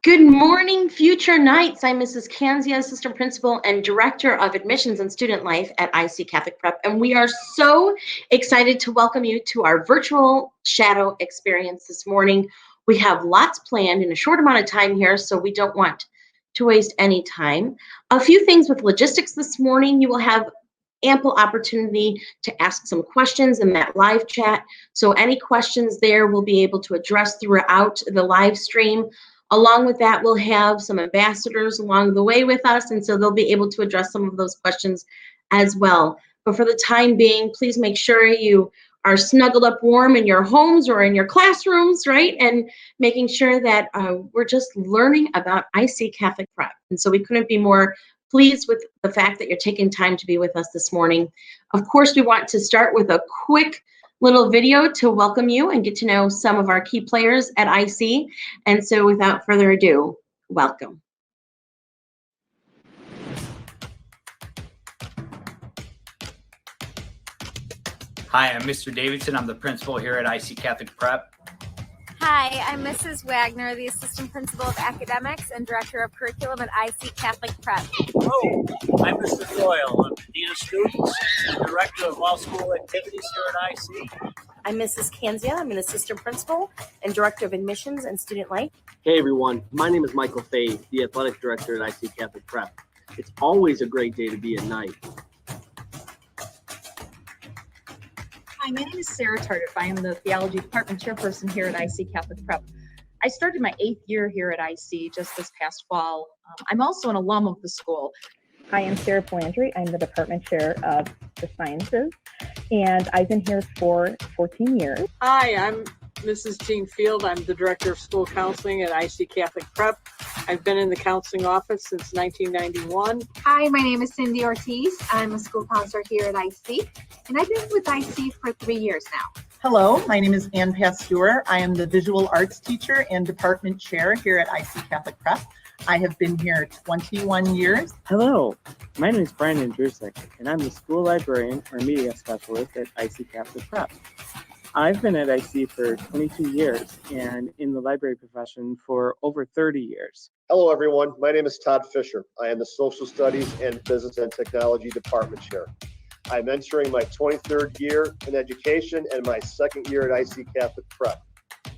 Good morning, future Knights. I'm Mrs. Kanzia, Assistant Principal and Director of Admissions and Student Life at IC Catholic Prep. And we are so excited to welcome you to our virtual shadow experience this morning. We have lots planned in a short amount of time here, so we don't want to waste any time. A few things with logistics this morning. You will have ample opportunity to ask some questions in that live chat. So any questions there we'll be able to address throughout the live stream. Along with that, we'll have some ambassadors along the way with us, and so they'll be able to address some of those questions as well. But for the time being, please make sure you are snuggled up warm in your homes or in your classrooms, right? And making sure that we're just learning about IC Catholic Prep. And so we couldn't be more pleased with the fact that you're taking time to be with us this morning. Of course, we want to start with a quick little video to welcome you and get to know some of our key players at IC. And so without further ado, welcome. Hi, I'm Mr. Davidson. I'm the principal here at IC Catholic Prep. Hi, I'm Mrs. Wagner, the Assistant Principal of Academics and Director of Curriculum at IC Catholic Prep. Hello, I'm Mr. Doyle. I'm the Dean of Students and Director of All School Activities here at IC. I'm Mrs. Kanzia. I'm an Assistant Principal and Director of Admissions and Student Life. Hey everyone, my name is Michael Fahey, the Athletic Director at IC Catholic Prep. It's always a great day to be at night. Hi, my name is Sarah Tardif. I am the Theology Department Chairperson here at IC Catholic Prep. I started my 8th year here at IC just this past fall. I'm also an alum of the school. Hi, I'm Sarah Polandry. I'm the Department Chair of the Sciences, and I've been here for 14 years. Hi, I'm Mrs. Jean Field. I'm the Director of School Counseling at IC Catholic Prep. I've been in the counseling office since 1991. Hi, my name is Cindy Ortiz. I'm a school counselor here at IC, and I've been with IC for 3 years now. Hello, my name is Ann Pasteur. I am the Visual Arts Teacher and Department Chair here at IC Catholic Prep. I have been here 21 years. Hello, my name is Brian Andrusek, and I'm the School Librarian or Media Specialist at IC Catholic Prep. I've been at IC for 22 years and in the library profession for over 30 years. Hello, everyone. My name is Todd Fisher. I am the Social Studies and Business and Technology Department Chair. I'm entering my 23rd year in education and my 2nd year at IC Catholic Prep.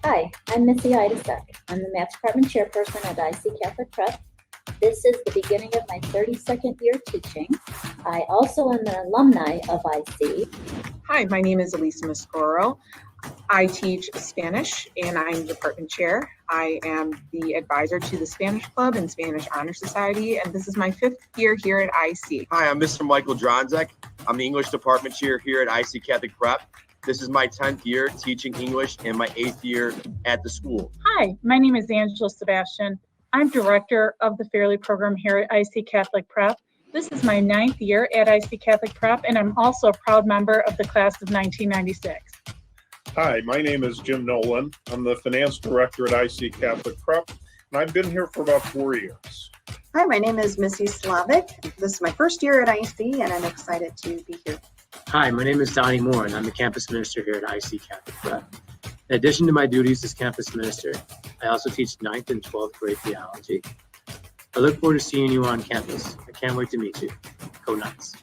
Hi, I'm Missy Idasek. I'm the Math Department Chairperson at IC Catholic Prep. This is the beginning of my 32nd year teaching. I also am an alumni of IC. Hi, my name is Elisa Mascoro. I teach Spanish and I'm the department chair. I am the advisor to the Spanish Club and Spanish Honor Society, and this is my 5th year here at IC. Hi, I'm Mr. Michael Dronzek. I'm the English department chair here at IC Catholic Prep. This is my 10th year teaching English and my 8th year at the school. Hi, my name is Angela Sebastian. I'm director of the Fairley program here at IC Catholic Prep. This is my 9th year at IC Catholic Prep, and I'm also a proud member of the class of 1996. Hi, my name is Jim Nolan. I'm the finance director at IC Catholic Prep, and I've been here for about 4 years. Hi, my name is Missy Slavic. This is my 1st year at IC, and I'm excited to be here. Hi, my name is Donnie Moore, and I'm the campus minister here at IC Catholic Prep. In addition to my duties as campus minister, I also teach 9th and 12th grade theology. I look forward to seeing you on campus. I can't wait to meet you. Go Knights.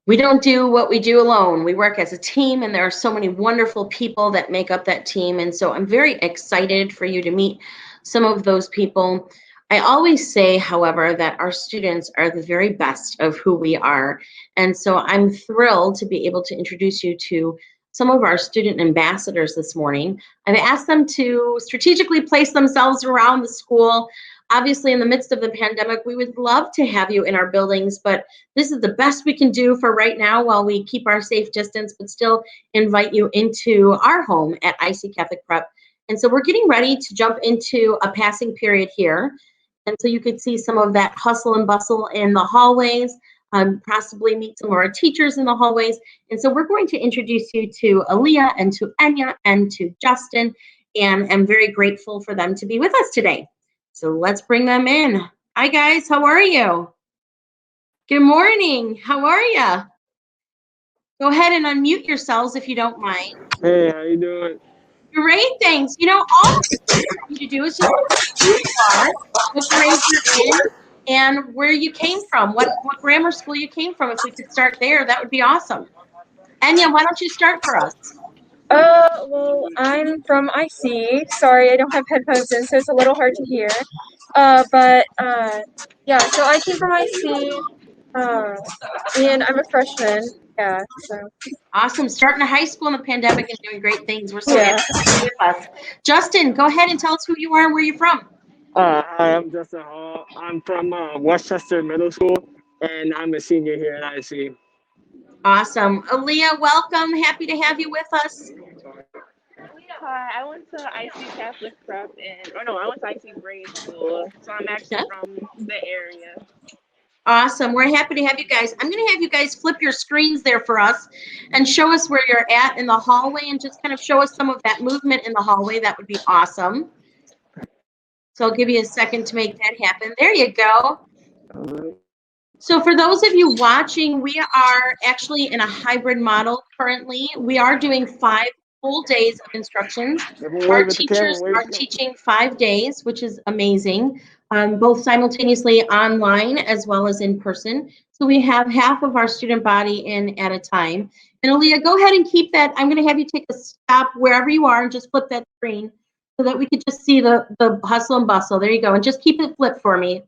We don't do what we do alone. We work as a team, and there are so many wonderful people that make up that team. And so I'm very excited for you to meet some of those people. I always say, however, that our students are the very best of who we are. And so I'm thrilled to be able to introduce you to some of our student ambassadors this morning. I've asked them to strategically place themselves around the school. Obviously, in the midst of the pandemic, we would love to have you in our buildings, but this is the best we can do for right now while we keep our safe distance, but still invite you into our home at IC Catholic Prep. And so we're getting ready to jump into a passing period here. And so you could see some of that hustle and bustle in the hallways, possibly meet some of our teachers in the hallways. And so we're going to introduce you to Aaliyah and to Enya and to Justin, and I'm very grateful for them to be with us today. So let's bring them in. Hi guys, how are you? Good morning, how are you? Go ahead and unmute yourselves if you don't mind. Hey, how you doing? Great, thanks. You know, all I want you to do is just who you are, what grade you're in, and where you came from, what grammar school you came from. If we could start there, that would be awesome. Anya, why don't you start for us? Well, I'm from IC. Sorry, I don't have headphones in, so it's a little hard to hear. Yeah, so I came from IC, and I'm a freshman. Yeah, so. Awesome. Starting a high school in the pandemic and doing great things. We're so Yeah. happy to have you with us. Justin, go ahead and tell us who you are and where you're from. Hi, I'm Justin Hall. I'm from Westchester Middle School, and I'm a senior here at IC. Awesome. Aaliyah, welcome. Happy to have you with us. Hi, I went to IC Catholic Prep I went to IC grade school, so I'm actually from the area. Awesome. We're happy to have you guys. I'm going to have you guys flip your screens there for us and show us where you're at in the hallway and just kind of show us some of that movement in the hallway. That would be awesome. So I'll give you a second to make that happen. There you go. So for those of you watching, we are actually in a hybrid model currently. We are doing 5 full days of instructions. Our teachers are teaching 5 days, which is amazing, both simultaneously online as well as in person. So we have half of our student body in at a time. And Aaliyah, go ahead and keep that. I'm going to have you take a stop wherever you are and just flip that screen so that we could just see the hustle and bustle. There you go. And just keep it flipped for me.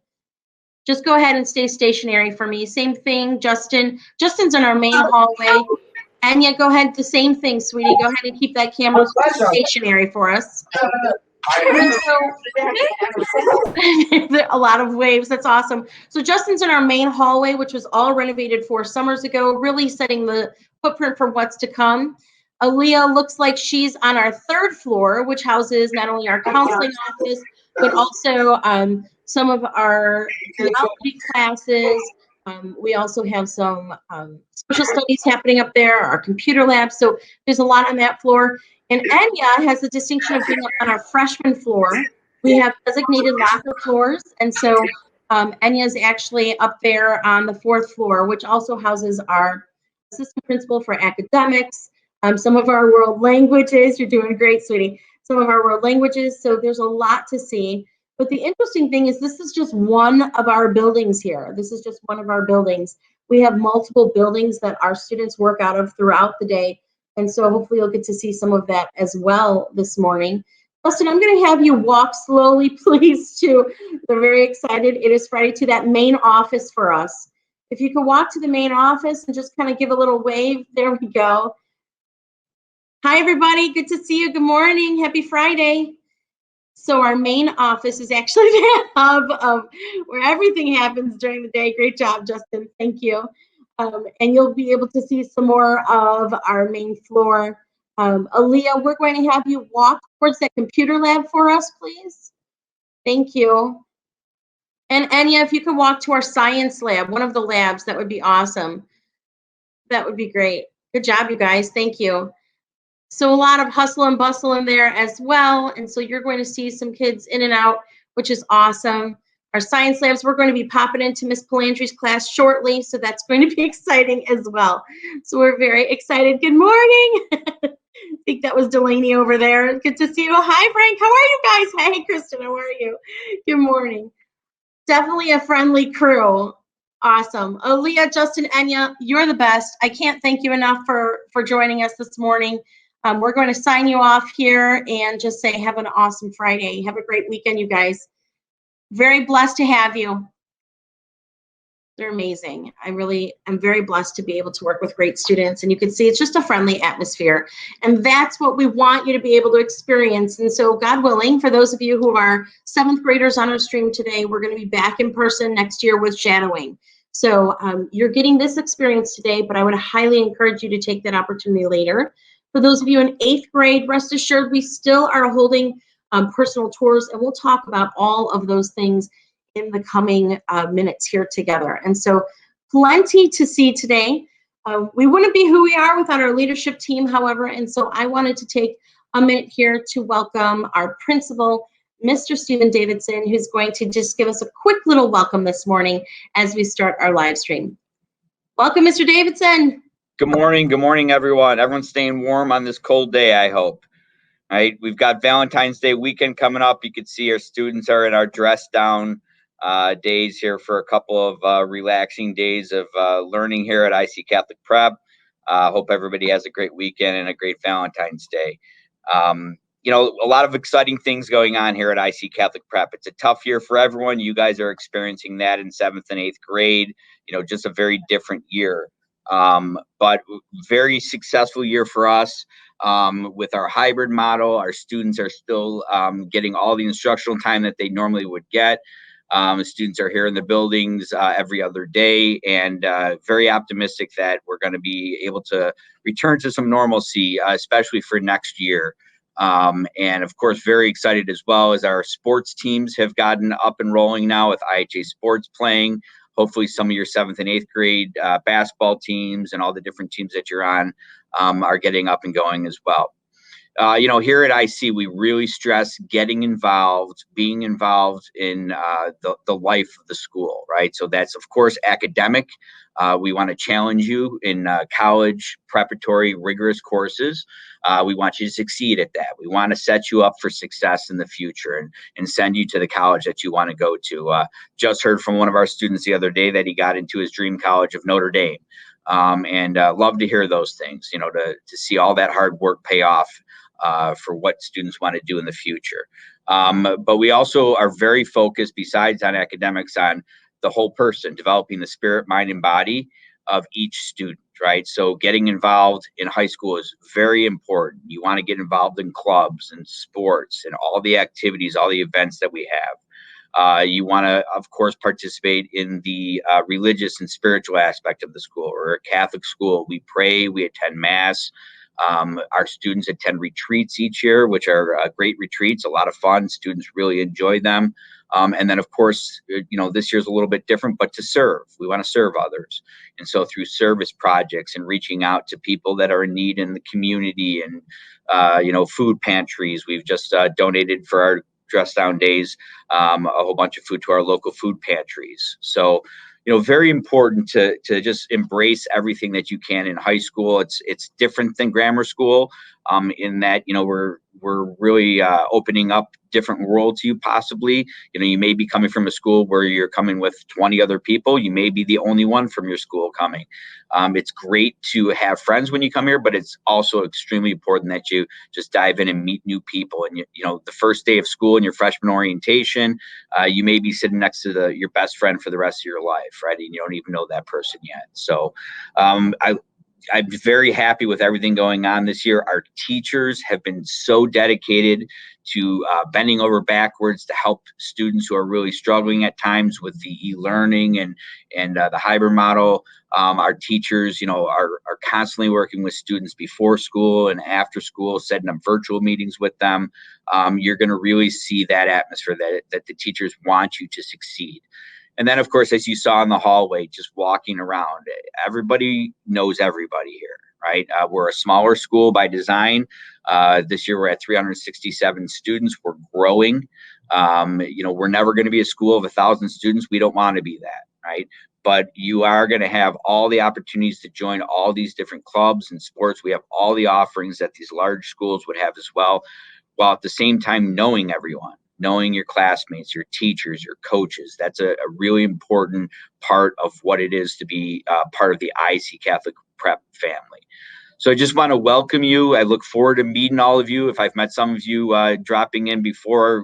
Just go ahead and stay stationary for me. Same thing, Justin. Justin's in our main hallway. Anya, go ahead, the same thing, sweetie. Go ahead and keep that camera stationary for us. And so, a lot of waves. That's awesome. So Justin's in our main hallway, which was all renovated 4 summers ago, really setting the footprint for what's to come. Aaliyah looks like she's on our 3rd floor, which houses not only our counseling office, but also some of our theology classes. We also have some social studies happening up there, our computer lab. So there's a lot on that floor. And Anya has the distinction of being up on our freshman floor. We have designated locker floors. And so Anya's actually up there on the 4th floor, which also houses our assistant principal for academics, some of our world languages. You're doing great, sweetie. Some of our world languages. So there's a lot to see. But the interesting thing is this is just one of our buildings here. This is just one of our buildings. We have multiple buildings that our students work out of throughout the day. And so hopefully you'll get to see some of that as well this morning. Justin, I'm going to have you walk slowly, please, to, they're very excited. It is Friday, to that main office for us. If you can walk to the main office and just kind of give a little wave. There we go. Hi, everybody. Good to see you. Good morning. Happy Friday. So our main office is actually the hub of where everything happens during the day. Great job, Justin. Thank you. And you'll be able to see some more of our main floor. Aaliyah, we're going to have you walk towards that computer lab for us, please. Thank you. And Anya, if you could walk to our science lab, one of the labs, that would be awesome. That would be great. Good job, you guys. Thank you. So a lot of hustle and bustle in there as well. And so you're going to see some kids in and out, which is awesome. Our science labs, we're going to be popping into Miss Palandri's class shortly. So that's going to be exciting as well. So we're very excited. Good morning. I think that was Delaney over there. Good to see you. Hi, Frank. How are you guys? Hey, Kristen. How are you? Good morning. Definitely a friendly crew. Awesome. Aaliyah, Justin, Anya, you're the best. I can't thank you enough for joining us this morning. We're going to sign you off here and just say have an awesome Friday. Have a great weekend, you guys. Very blessed to have you. They're amazing. I'm very blessed to be able to work with great students. And you can see it's just a friendly atmosphere. And that's what we want you to be able to experience. And so God willing, for those of you who are 7th graders on our stream today, we're going to be back in person next year with shadowing. So you're getting this experience today, but I would highly encourage you to take that opportunity later. For those of you in 8th grade, rest assured we still are holding personal tours, and we'll talk about all of those things in the coming minutes here together. And so plenty to see today. We wouldn't be who we are without our leadership team, however, and so I wanted to take a minute here to welcome our principal, Mr. Stephen Davidson, who's going to just give us a quick little welcome this morning as we start our live stream. Welcome, Mr. Davidson. Good morning, everyone. Everyone's staying warm on this cold day, I hope. All right, we've got Valentine's Day weekend coming up. You can see our students are in our dress down days here for a couple of relaxing days of learning here at IC Catholic Prep. Hope everybody has a great weekend and a great Valentine's Day. You know, a lot of exciting things going on here at IC Catholic Prep. It's a tough year for everyone. You guys are experiencing that in 7th and 8th grade, you know, just a very different year. But very successful year for us with our hybrid model. Our students are still getting all the instructional time that they normally would get. Students are here in the buildings every other day, and very optimistic that we're going to be able to return to some normalcy, especially for next year. And of course, very excited as well as our sports teams have gotten up and rolling now with IHA sports playing. Hopefully some of your 7th and 8th grade basketball teams and all the different teams that you're on are getting up and going as well. You know, here at IC, we really stress getting involved, being involved in the life of the school, right? So that's, of course, academic. We want to challenge you in college, preparatory, rigorous courses. We want you to succeed at that. We want to set you up for success in the future and send you to the college that you want to go to. Just heard from one of our students the other day that he got into his dream college of Notre Dame. And love to hear those things, you know, to see all that hard work pay off for what students want to do in the future. But we also are very focused, besides on academics, on the whole person, developing the spirit, mind, and body of each student, right? So getting involved in high school is very important. You want to get involved in clubs and sports and all the activities, all the events that we have. You want to, of course, participate in the religious and spiritual aspect of the school. We're a Catholic school. We pray, we attend Mass. Our students attend retreats each year, which are great retreats, a lot of fun. Students really enjoy them. And then, of course, you know, this year's a little bit different, but to serve. We want to serve others. And so through service projects and reaching out to people that are in need in the community and, you know, food pantries. We've just donated for our dress down days a whole bunch of food to our local food pantries. So, you know, very important to just embrace everything that you can in high school. It's different than grammar school in that, you know, we're really opening up different world to you possibly. You know, you may be coming from a school where you're coming with 20 other people. You may be the only one from your school coming. It's great to have friends when you come here, but it's also extremely important that you just dive in and meet new people. And, you know, the first day of school in your freshman orientation, you may be sitting next to your best friend for the rest of your life, right? And you don't even know that person yet. So I'm very happy with everything going on this year. Our teachers have been so dedicated to bending over backwards to help students who are really struggling at times with the e-learning and the hybrid model. Our teachers, you know, are constantly working with students before school and after school, setting up virtual meetings with them. You're going to really see that atmosphere that the teachers want you to succeed. And then, of course, as you saw in the hallway, just walking around, everybody knows everybody here, right? We're a smaller school by design. This year, we're at 367 students. We're growing. You know, we're never going to be a school of 1,000 students. We don't want to be that, right? But you are going to have all the opportunities to join all these different clubs and sports. We have all the offerings that these large schools would have as well, while at the same time knowing everyone. Knowing your classmates, your teachers, your coaches. That's a really important part of what it is to be part of the IC Catholic Prep family. So I just want to welcome you. I look forward to meeting all of you. If I've met some of you dropping in before,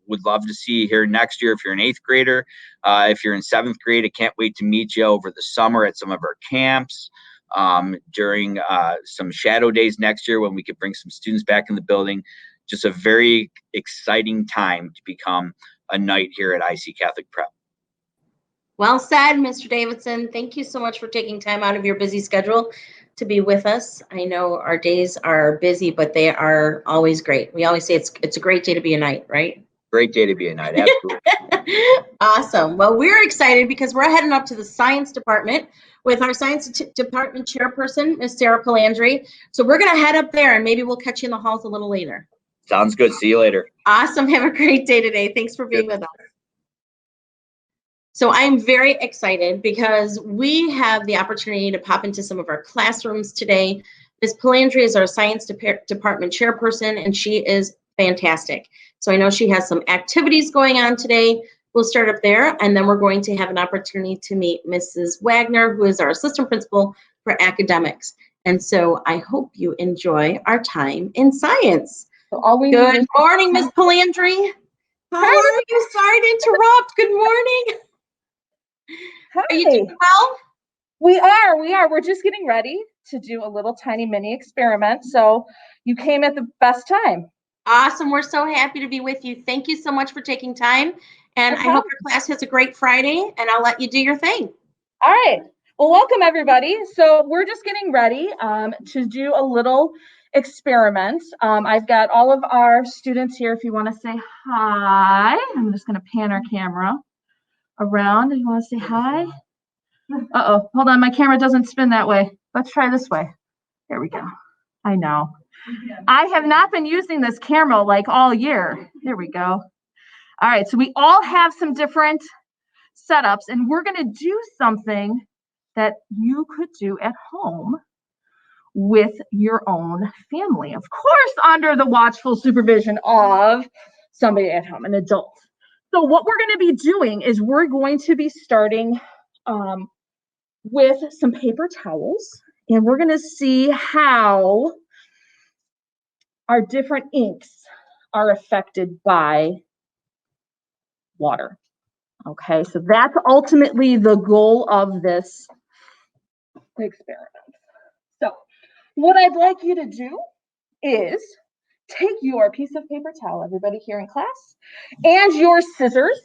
would love to see you here next year if you're an 8th grader. If you're in 7th grade, I can't wait to meet you over the summer at some of our camps. During some shadow days next year when we could bring some students back in the building. Just a very exciting time to become a knight here at IC Catholic Prep. Well said, Mr. Davidson. Thank you so much for taking time out of your busy schedule to be with us. I know our days are busy, but they are always great. We always say it's a great day to be a knight, right? Great day to be a knight, absolutely. Awesome. Well, we're excited because we're heading up to the science department with our science department chairperson, Ms. Sarah Palandri. So we're going to head up there and maybe we'll catch you in the halls a little later. Sounds good. See you later. Awesome. Have a great day today. Thanks for being with us. So I'm very excited because we have the opportunity to pop into some of our classrooms today. Ms. Palandri is our science department chairperson, and she is fantastic. So I know she has some activities going on today. We'll start up there, and then we're going to have an opportunity to meet Mrs. Wagner, who is our assistant principal for academics. And so I hope you enjoy our time in science. Good morning, Ms. Palandri. How are you? Sorry to interrupt. Good morning. Hi. Are you doing well? We are. We're just getting ready to do a little tiny mini experiment. So you came at the best time. Awesome. We're so happy to be with you. Thank you so much for taking time. And I hope your class has a great Friday, and I'll let you do your thing. All right. Well, welcome everybody. So we're just getting ready to do a little experiment. I've got all of our students here. If you want to say hi, I'm just going to pan our camera around. You want to say hi? Uh-oh, hold on. My camera doesn't spin that way. Let's try this way. There we go. I know. I have not been using this camera like all year. There we go. All right, so we all have some different setups, and we're going to do something that you could do at home with your own family. Of course, under the watchful supervision of somebody at home, an adult. So what we're going to be doing is we're going to be starting with some paper towels, and we're going to see how our different inks are affected by water. Okay, so that's ultimately the goal of this experiment. So what I'd like you to do is take your piece of paper towel, everybody here in class, and your scissors.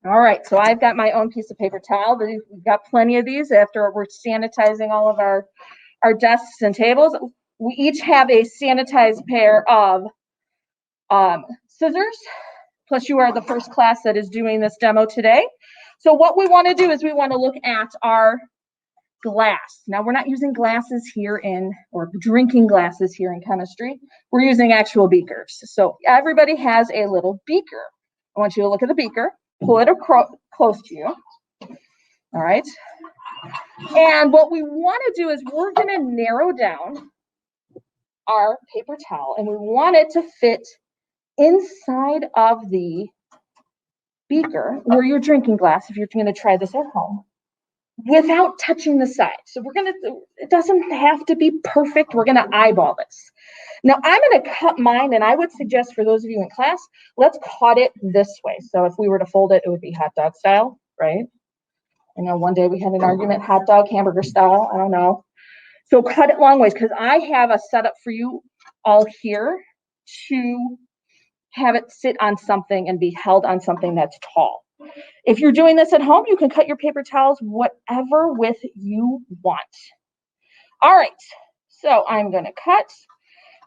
All right, so I've got my own piece of paper towel. We've got plenty of these after we're sanitizing all of our desks and tables. We each have a sanitized pair of scissors, plus you are the first class that is doing this demo today. So what we want to do is we want to look at our glass. Now we're not using glasses here or drinking glasses here in chemistry. We're using actual beakers. So everybody has a little beaker. I want you to look at the beaker, pull it close to you. All right. And what we want to do is we're going to narrow down our paper towel, and we want it to fit inside of the beaker or your drinking glass if you're going to try this at home without touching the side. So it doesn't have to be perfect. We're going to eyeball this. Now I'm going to cut mine, and I would suggest for those of you in class, let's cut it this way. So if we were to fold it, it would be hot dog style, right? I know one day we had an argument, hot dog, hamburger style, I don't know. So cut it long ways, because I have a setup for you all here to have it sit on something and be held on something that's tall. If you're doing this at home, you can cut your paper towels whatever width you want. All right, so I'm going to cut.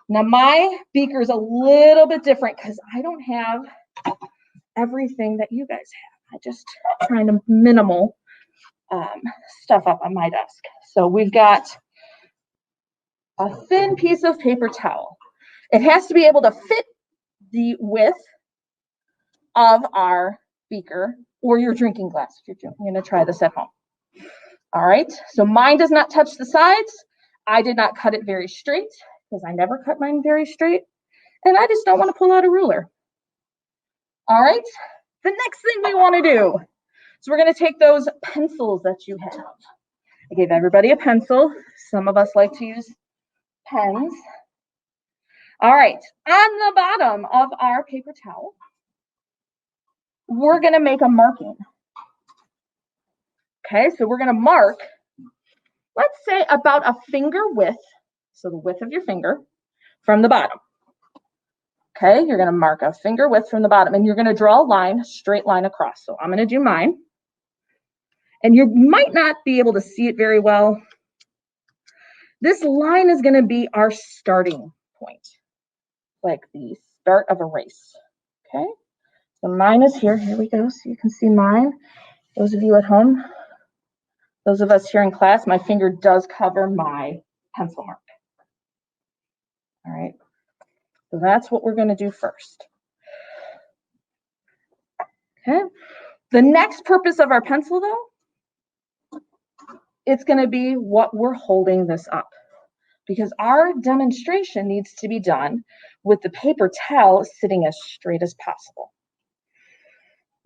Now my beaker is a little bit different because I don't have everything that you guys have. I just trying to minimal stuff up on my desk. So we've got a thin piece of paper towel. It has to be able to fit the width of our beaker or your drinking glass if you're going to try this at home. All right, so mine does not touch the sides. I did not cut it very straight because I never cut mine very straight, and I just don't want to pull out a ruler. All right, the next thing we want to do is we're going to take those pencils that you have. I gave everybody a pencil. Some of us like to use pens. All right, on the bottom of our paper towel, we're going to make a marking. Okay, so we're going to mark, let's say about a finger width, so the width of your finger from the bottom. Okay, you're going to mark a finger width from the bottom, and you're going to draw a line, straight line across. So I'm going to do mine. And you might not be able to see it very well. This line is going to be our starting point, like the start of a race. Okay, so mine is here. Here we go. So you can see mine. Those of you at home, those of us here in class, my finger does cover my pencil mark. All right, so that's what we're going to do first. Okay. The next purpose of our pencil, though, it's going to be what we're holding this up, because our demonstration needs to be done with the paper towel sitting as straight as possible.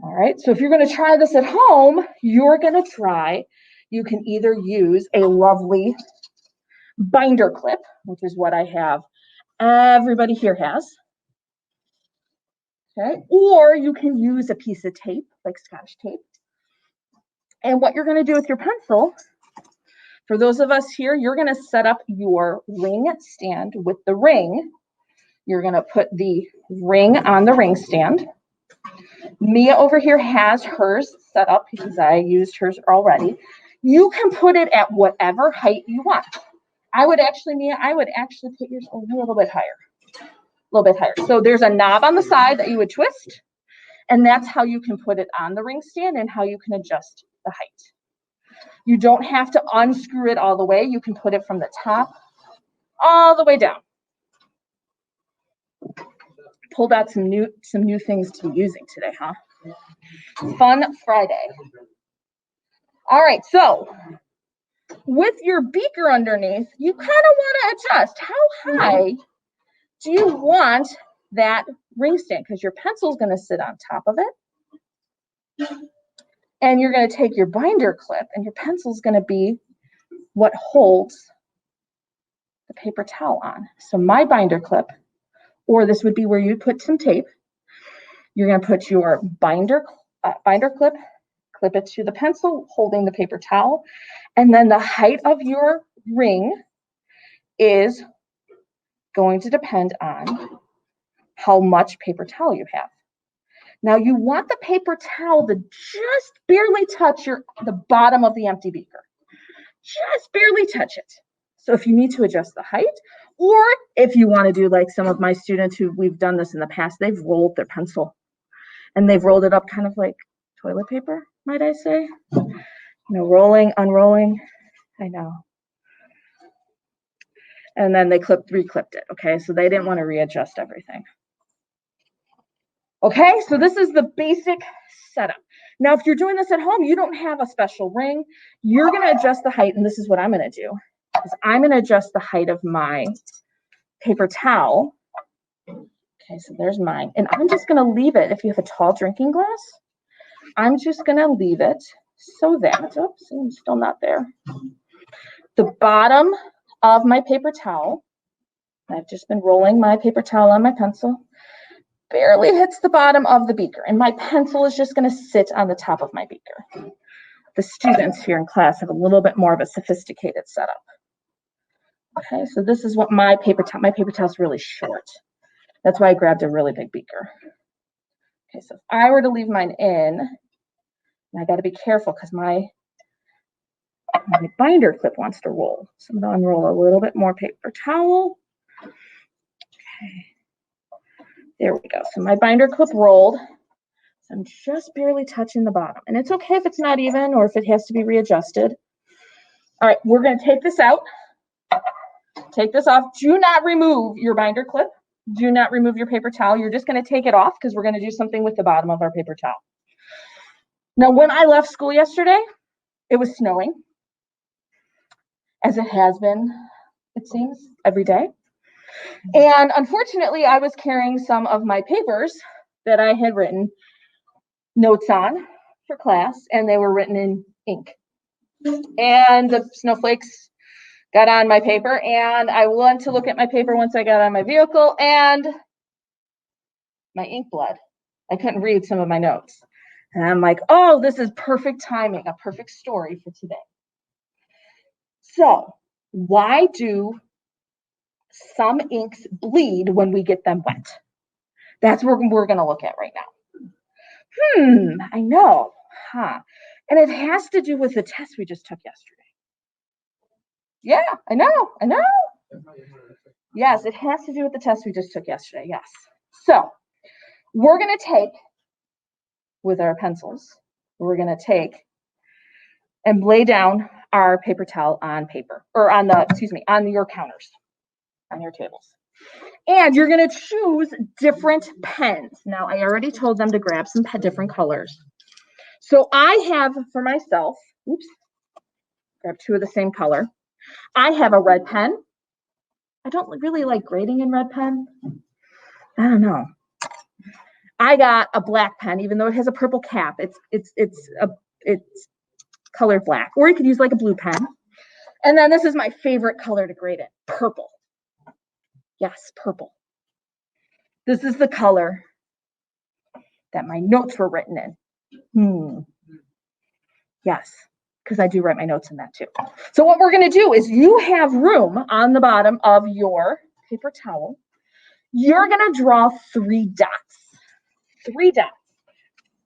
All right, so if you're going to try this at home, you can either use a lovely binder clip, which is what I have, everybody here has. Okay, or you can use a piece of tape, like Scotch tape. And what you're going to do with your pencil, for those of us here, you're going to set up your ring stand with the ring. You're going to put the ring on the ring stand. Mia over here has hers set up because I used hers already. You can put it at whatever height you want. Mia, I would actually put yours a little bit higher. A little bit higher. So there's a knob on the side that you would twist, and that's how you can put it on the ring stand and how you can adjust the height. You don't have to unscrew it all the way. You can put it from the top all the way down. Pulled out some new things to be using today, huh? Fun Friday. All right, so with your beaker underneath, you kind of want to adjust. How high do you want that ring stand? Because your pencil is going to sit on top of it. And you're going to take your binder clip, and your pencil is going to be what holds the paper towel on. So my binder clip, or this would be where you put some tape. You're going to put your binder clip, clip it to the pencil, holding the paper towel. And then the height of your ring is going to depend on how much paper towel you have. Now you want the paper towel to just barely touch the bottom of the empty beaker. Just barely touch it. So if you need to adjust the height, or if you want to do like some of my students who we've done this in the past, they've rolled their pencil and they've rolled it up kind of like toilet paper, might I say? You know, rolling, unrolling, I know. And then they re-clipped it, okay? So they didn't want to readjust everything. Okay, so this is the basic setup. Now, if you're doing this at home, you don't have a special ring. You're going to adjust the height, and this is what I'm going to do. Is I'm going to adjust the height of my paper towel. Okay, so there's mine. And I'm just going to leave it, if you have a tall drinking glass, I'm just going to leave it so that, oops, I'm still not there. The bottom of my paper towel, I've just been rolling my paper towel on my pencil, barely hits the bottom of the beaker, and my pencil is just going to sit on the top of my beaker. The students here in class have a little bit more of a sophisticated setup. Okay, so this is what my paper towel is really short. That's why I grabbed a really big beaker. Okay, so if I were to leave mine in, and I got to be careful because my binder clip wants to roll. So I'm going to unroll a little bit more paper towel. Okay. There we go. So my binder clip rolled. So I'm just barely touching the bottom. And it's okay if it's not even or if it has to be readjusted. All right, we're going to take this out. Take this off. Do not remove your binder clip. Do not remove your paper towel. You're just going to take it off because we're going to do something with the bottom of our paper towel. Now, when I left school yesterday, it was snowing, as it has been, it seems, every day. And unfortunately, I was carrying some of my papers that I had written notes on for class, and they were written in ink. And the snowflakes got on my paper, and I went to look at my paper once I got on my vehicle, and my ink bled. I couldn't read some of my notes. And I'm like, oh, this is perfect timing, a perfect story for today. So, why do some inks bleed when we get them wet? That's what we're going to look at right now. I know, huh? And it has to do with the test we just took yesterday. Yeah, I know. Yes, it has to do with the test we just took yesterday, yes. So, we're going to take, with our pencils, we're going to take and lay down our paper towel on paper, or on the, on your counters, on your tables. And you're going to choose different pens. Now, I already told them to grab some different colors. So I have for myself, oops, grab two of the same color. I have a red pen. I don't really like grading in red pen. I don't know. I got a black pen, even though it has a purple cap. It's colored black, or you could use like a blue pen. And then this is my favorite color to grade in, purple. Yes, purple. This is the color that my notes were written in. Yes, because I do write my notes in that too. So what we're going to do is you have room on the bottom of your paper towel. You're going to draw 3 dots. 3 dots.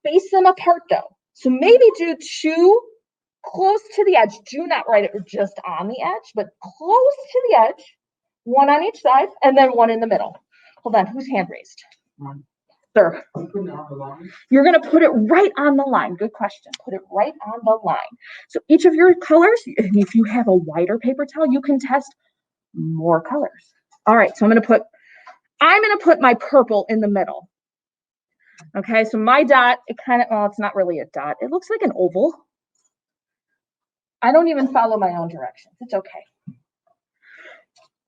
Face them apart though. So maybe do 2 close to the edge. Do not write it just on the edge, but close to the edge. 1 on each side, and then 1 in the middle. Hold on, whose hand raised? Sir. You're going to put it right on the line. Good question. Put it right on the line. So each of your colors, if you have a wider paper towel, you can test more colors. All right, so I'm going to put my purple in the middle. Okay, so my dot, well, it's not really a dot. It looks like an oval. I don't even follow my own directions. It's okay.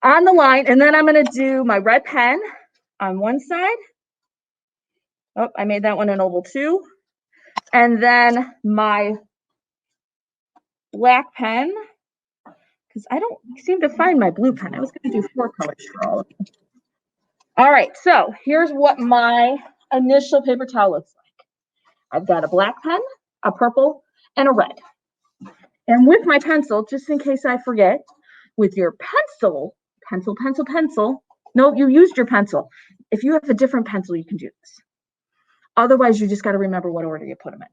On the line, and then I'm going to do my red pen on one side. Oh, I made that one an oval too. And then my black pen, because I don't seem to find my blue pen. I was going to do 4 colors for all of them. All right, so here's what my initial paper towel looks like. I've got a black pen, a purple, and a red. And with my pencil, just in case I forget, with your pencil, no, you used your pencil. If you have a different pencil, you can do this. Otherwise, you just got to remember what order you put them in.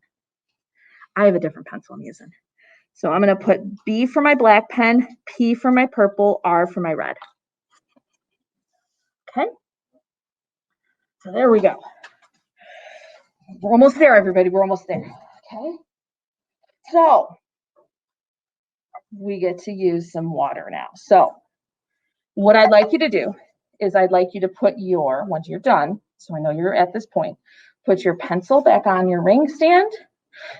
I have a different pencil I'm using. So I'm going to put B for my black pen, P for my purple, R for my red. Okay. So there we go. We're almost there, everybody. We're almost there. Okay. So we get to use some water now. So what I'd like you to do is I'd like you to put once you're done, so I know you're at this point, put your pencil back on your ring stand.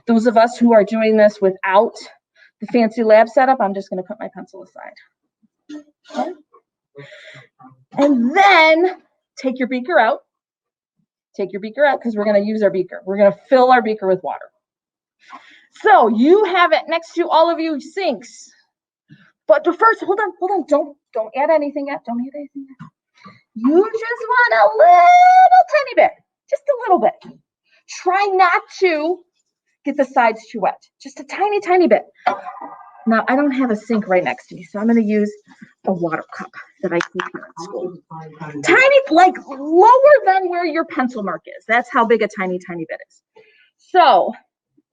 Those of us who are doing this without the fancy lab setup, I'm just going to put my pencil aside. Okay. And then take your beaker out. Take your beaker out because we're going to use our beaker. We're going to fill our beaker with water. So you have it next to all of you sinks. But first, hold on. Don't add anything yet. Don't add anything yet. You just want a little tiny bit. Just a little bit. Try not to get the sides too wet. Just a tiny, tiny bit. Now, I don't have a sink right next to me, so I'm going to use a water cup that I keep here at school. Tiny, like lower than where your pencil mark is. That's how big a tiny, tiny bit is. So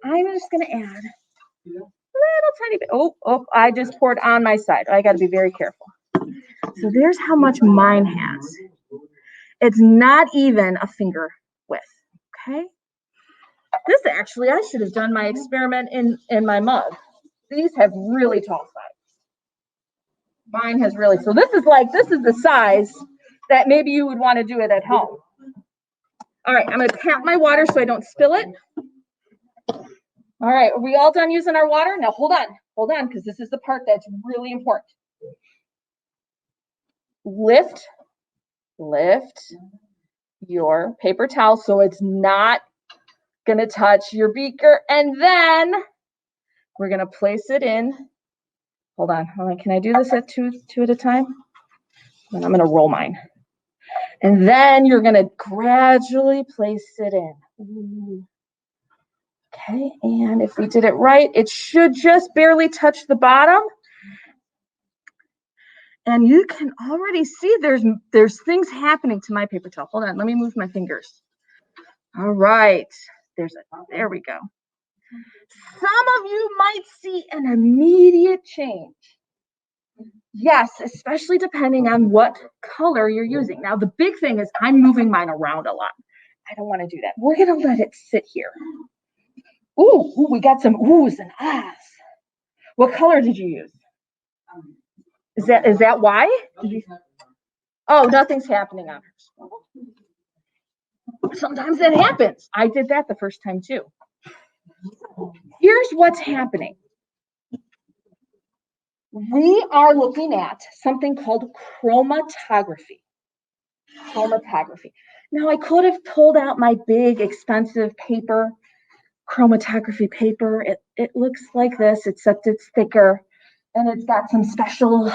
I'm just going to add a little tiny bit. Oh, I just poured on my side. I got to be very careful. So there's how much mine has. It's not even a finger width, okay? This actually, I should have done my experiment in my mug. These have really tall sides. Mine has really, so this is the size that maybe you would want to do it at home. All right, I'm going to tap my water so I don't spill it. All right, are we all done using our water? Now hold on, because this is the part that's really important. Lift your paper towel so it's not going to touch your beaker, and then we're going to place it in. Hold on. Can I do this at two at a time? And I'm going to roll mine. And then you're going to gradually place it in. Ooh. Okay, and if we did it right, it should just barely touch the bottom. And you can already see there's things happening to my paper towel. Hold on, let me move my fingers. All right, there we go. Some of you might see an immediate change. Yes, especially depending on what color you're using. Now, the big thing is I'm moving mine around a lot. I don't want to do that. We're going to let it sit here. Ooh, we got some oohs and ahs. What color did you use? Is that why? Oh, nothing's happening on hers. Sometimes that happens. I did that the first time too. Here's what's happening. We are looking at something called chromatography. Chromatography. Now I could have pulled out my big expensive paper, chromatography paper. It looks like this, except it's thicker and it's got some special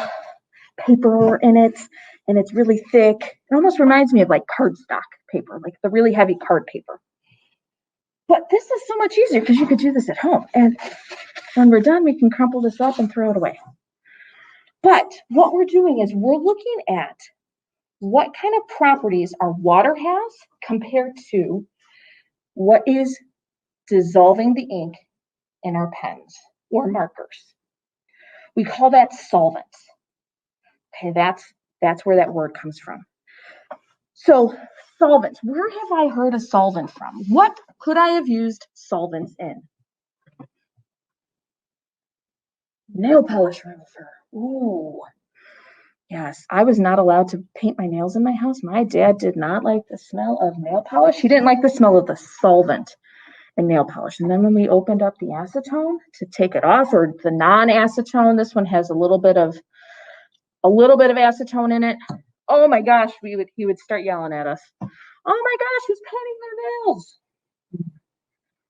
paper in it and it's really thick. It almost reminds me of like cardstock paper, like the really heavy card paper. But this is so much easier because you could do this at home. And when we're done, we can crumple this up and throw it away. But what we're doing is we're looking at what kind of properties our water has compared to what is dissolving the ink in our pens or markers. We call that solvents. Okay, that's where that word comes from. So solvents, where have I heard a solvent from? What could I have used solvents in? Nail polish remover. Ooh. Yes, I was not allowed to paint my nails in my house. My dad did not like the smell of nail polish. He didn't like the smell of the solvent in nail polish. And then when we opened up the acetone to take it off, or the non-acetone, this one has a little bit of acetone in it. Oh my gosh, he would start yelling at us. Oh my gosh, who's painting their nails?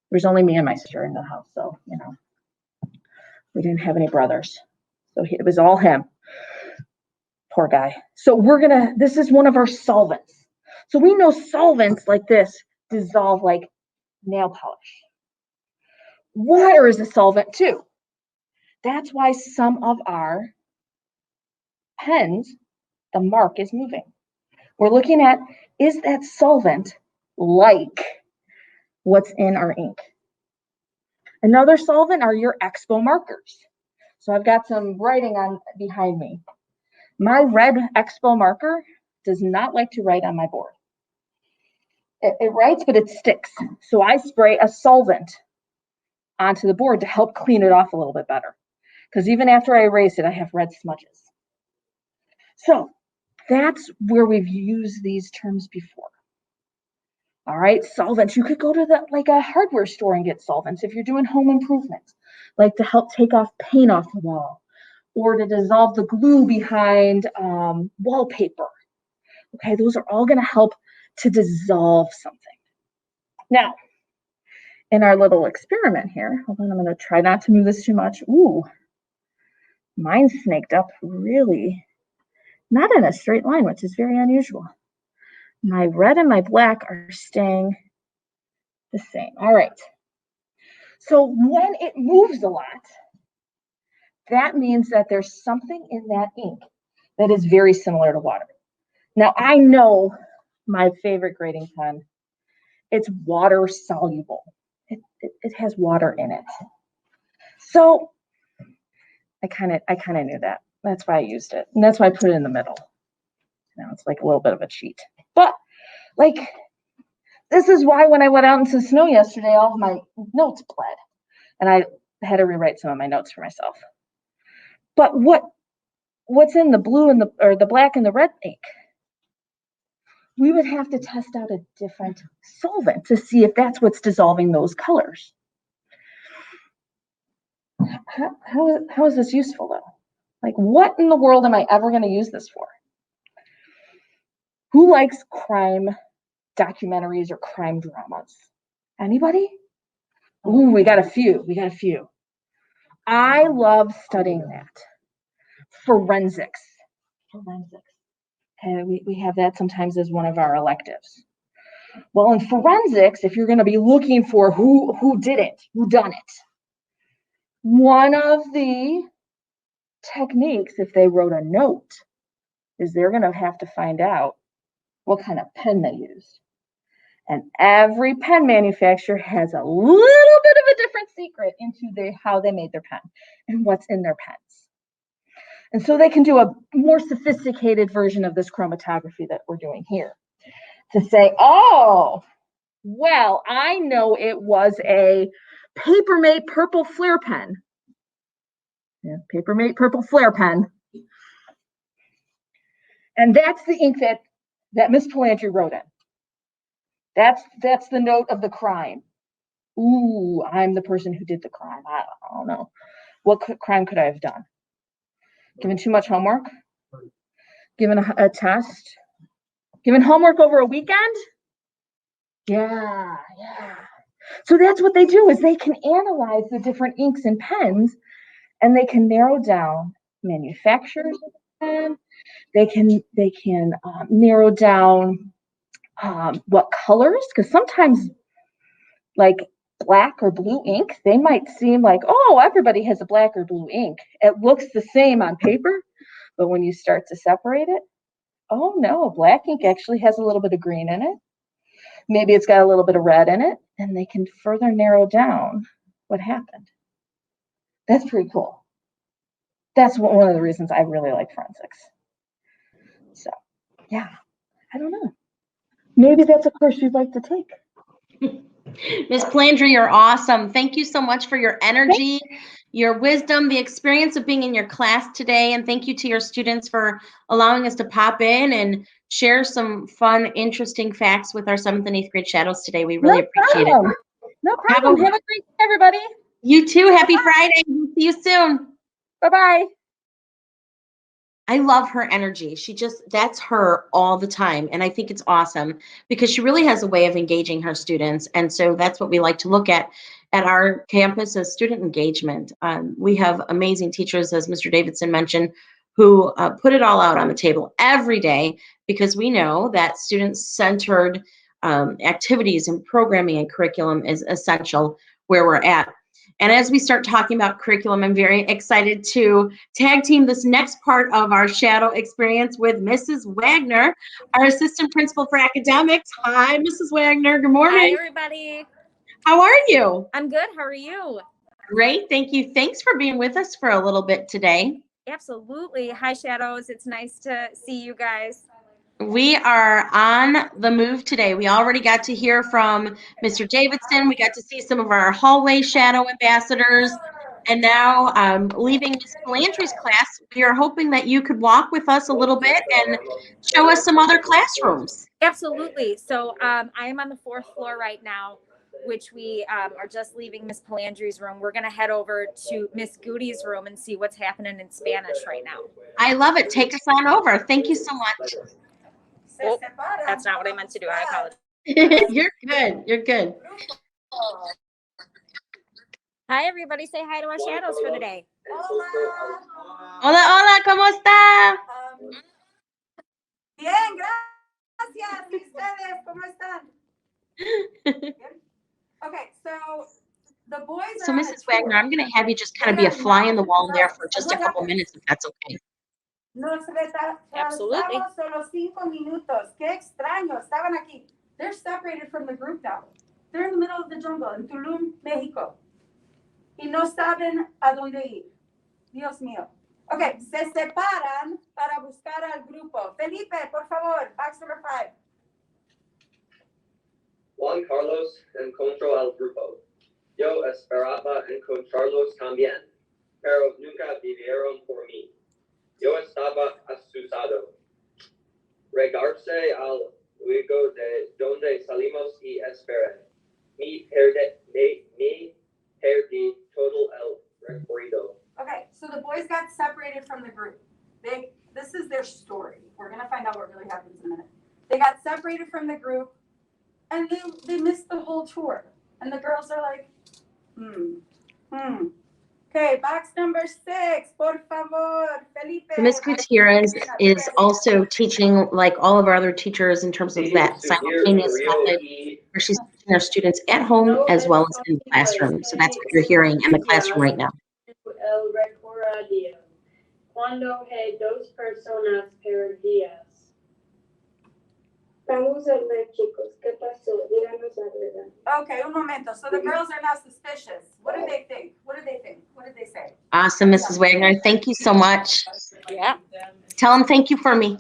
There's only me and my sister in the house, so you know, we didn't have any brothers. So it was all him. Poor guy. So this is one of our solvents. So we know solvents like this dissolve like nail polish. Water is a solvent too. That's why some of our pens, the mark is moving. We're looking at, is that solvent like what's in our ink? Another solvent are your expo markers. So I've got some writing on behind me. My red expo marker does not like to write on my board. It writes, but it sticks. So I spray a solvent onto the board to help clean it off a little bit better. Because even after I erase it, I have red smudges. So that's where we've used these terms before. All right, solvents. You could go to a hardware store and get solvents if you're doing home improvements, like to help take off paint off the wall, or to dissolve the glue behind wallpaper. Okay, those are all going to help to dissolve something. Now, in our little experiment here, hold on, I'm going to try not to move this too much. Ooh, mine snaked up really, not in a straight line, which is very unusual. My red and my black are staying the same. All right. So when it moves a lot, that means that there's something in that ink that is very similar to water. Now, I know my favorite grading pen, it's water soluble. It has water in it. So I kind of knew that. That's why I used it. And that's why I put it in the middle. Now it's like a little bit of a cheat. But like, this is why when I went out into the snow yesterday, all of my notes bled. And I had to rewrite some of my notes for myself. But what's in the blue and the black and the red ink? We would have to test out a different solvent to see if that's what's dissolving those colors. How is this useful though? Like, what in the world am I ever going to use this for? Who likes crime documentaries or crime dramas? Anybody? Ooh, we got a few. I love studying that. Forensics. Okay, we have that sometimes as one of our electives. Well, in forensics, if you're going to be looking for who did it, who done it, one of the techniques, if they wrote a note, is they're going to have to find out what kind of pen they used. And every pen manufacturer has a little bit of a different secret into how they made their pen and what's in their pens. And so they can do a more sophisticated version of this chromatography that we're doing here to say, oh, well, I know it was a Papermate purple flare pen. Yeah, Papermate purple flare pen. And that's the ink that Miss Palandri wrote in. That's the note of the crime. Ooh, I'm the person who did the crime. I don't know. What crime could I have done? Given too much homework? Given a test? Given homework over a weekend? Yeah. So that's what they do, is they can analyze the different inks and pens, and they can narrow down manufacturers of the pen. They can narrow down what colors, because sometimes like black or blue ink, they might seem like, oh, everybody has a black or blue ink. It looks the same on paper, but when you start to separate it, oh no, black ink actually has a little bit of green in it. Maybe it's got a little bit of red in it, and they can further narrow down what happened. That's pretty cool. That's one of the reasons I really like forensics. So, yeah, I don't know. Maybe that's a course you'd like to take. Ms. Palandri, you're awesome. Thank you so much for your energy, your wisdom, the experience of being in your class today. And thank you to your students for allowing us to pop in and share some fun, interesting facts with our 7th and 8th grade shadows today. We really appreciate it. No problem. Have a great day, everybody. You too. Happy Friday. See you soon. Bye-bye. I love her energy. That's her all the time. And I think it's awesome because she really has a way of engaging her students. And so that's what we like to look at our campus as student engagement. We have amazing teachers, as Mr. Davidson mentioned, who put it all out on the table every day, because we know that student-centered activities and programming and curriculum is essential where we're at. And as we start talking about curriculum, I'm very excited to tag team this next part of our shadow experience with Mrs. Wagner, our assistant principal for academics. Hi, Mrs. Wagner. Good morning. Hi, everybody. How are you? I'm good. How are you? Great. Thank you. Thanks for being with us for a little bit today. Absolutely. Hi, Shadows. It's nice to see you guys. We are on the move today. We already got to hear from Mr. Davidson. We got to see some of our hallway shadow ambassadors. And now leaving Ms. Palandri's class, we are hoping that you could walk with us a little bit and show us some other classrooms. Absolutely. So I am on the 4th floor right now, which we are just leaving Ms. Palandri's room. We're going to head over to Miss Goody's room and see what's happening in Spanish right now. I love it. Take us on over. Thank you so much. Oh, that's not what I meant to do. I apologize. You're good. You're good. Hi, everybody. Say hi to our shadows for the day. Hola, hola. ¿Cómo está? Bien, gracias. ¿Y ustedes cómo están? Okay, so the boys So, Mrs. Wagner, I'm going to have you just kind of be a fly in the wall there for just a couple minutes, if that's okay. Nos retrasamos solo 5 minutos. Qué extraño. Estaban aquí. They're separated from the group now. They're in the middle of the jungle in Tulum, Mexico. Y no saben a dónde ir. Dios mío. Okay, se separan para buscar al grupo. Felipe, por favor, box number 5. Juan Carlos encontró al grupo. Yo esperaba encontrarlos también, pero nunca vivieron por mí. Yo estaba asustado. Regarse al lugar de donde salimos y esperé. Perdí todo el recorrido. Okay, so the boys got separated from the group. This is their story. We're going to find out what really happens in a minute. They got separated from the group, and they missed the whole tour. And the girls are like, Okay, box number 6, por favor, Felipe. So Ms. Gutierrez is also teaching, like all of our other teachers, in terms of that simultaneous method, where she's teaching our students at home as well as in the classroom. So that's what you're hearing in the classroom right now. El recorrido. Cuando hay dos personas perdidas. Vamos a ver, chicos, ¿qué pasó? Díganos la verdad. Okay, un momento. So the girls are now suspicious. What do they think? What did they say? Awesome, Mrs. Wagner. Thank you so much. Yeah. Tell them thank you for me.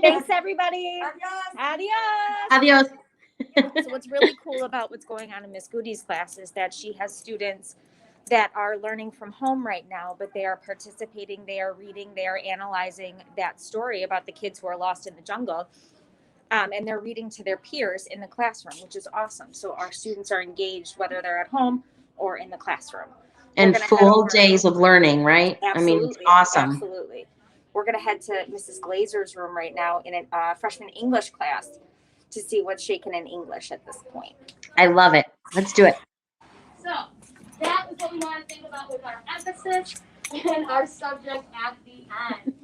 Thanks, everybody. Adios. Adios. So what's really cool about what's going on in Miss Goody's class is that she has students that are learning from home right now, but they are participating, they are reading, they are analyzing that story about the kids who are lost in the jungle. And they're reading to their peers in the classroom, which is awesome. So our students are engaged, whether they're at home or in the classroom. And full days of learning, right? Absolutely. I mean, it's awesome. Absolutely. We're going to head to Mrs. Glazer's room right now in a freshman English class to see what's shaking in English at this point. I love it. Let's do it. So that is what we want to think about with our emphasis and our subject at the end.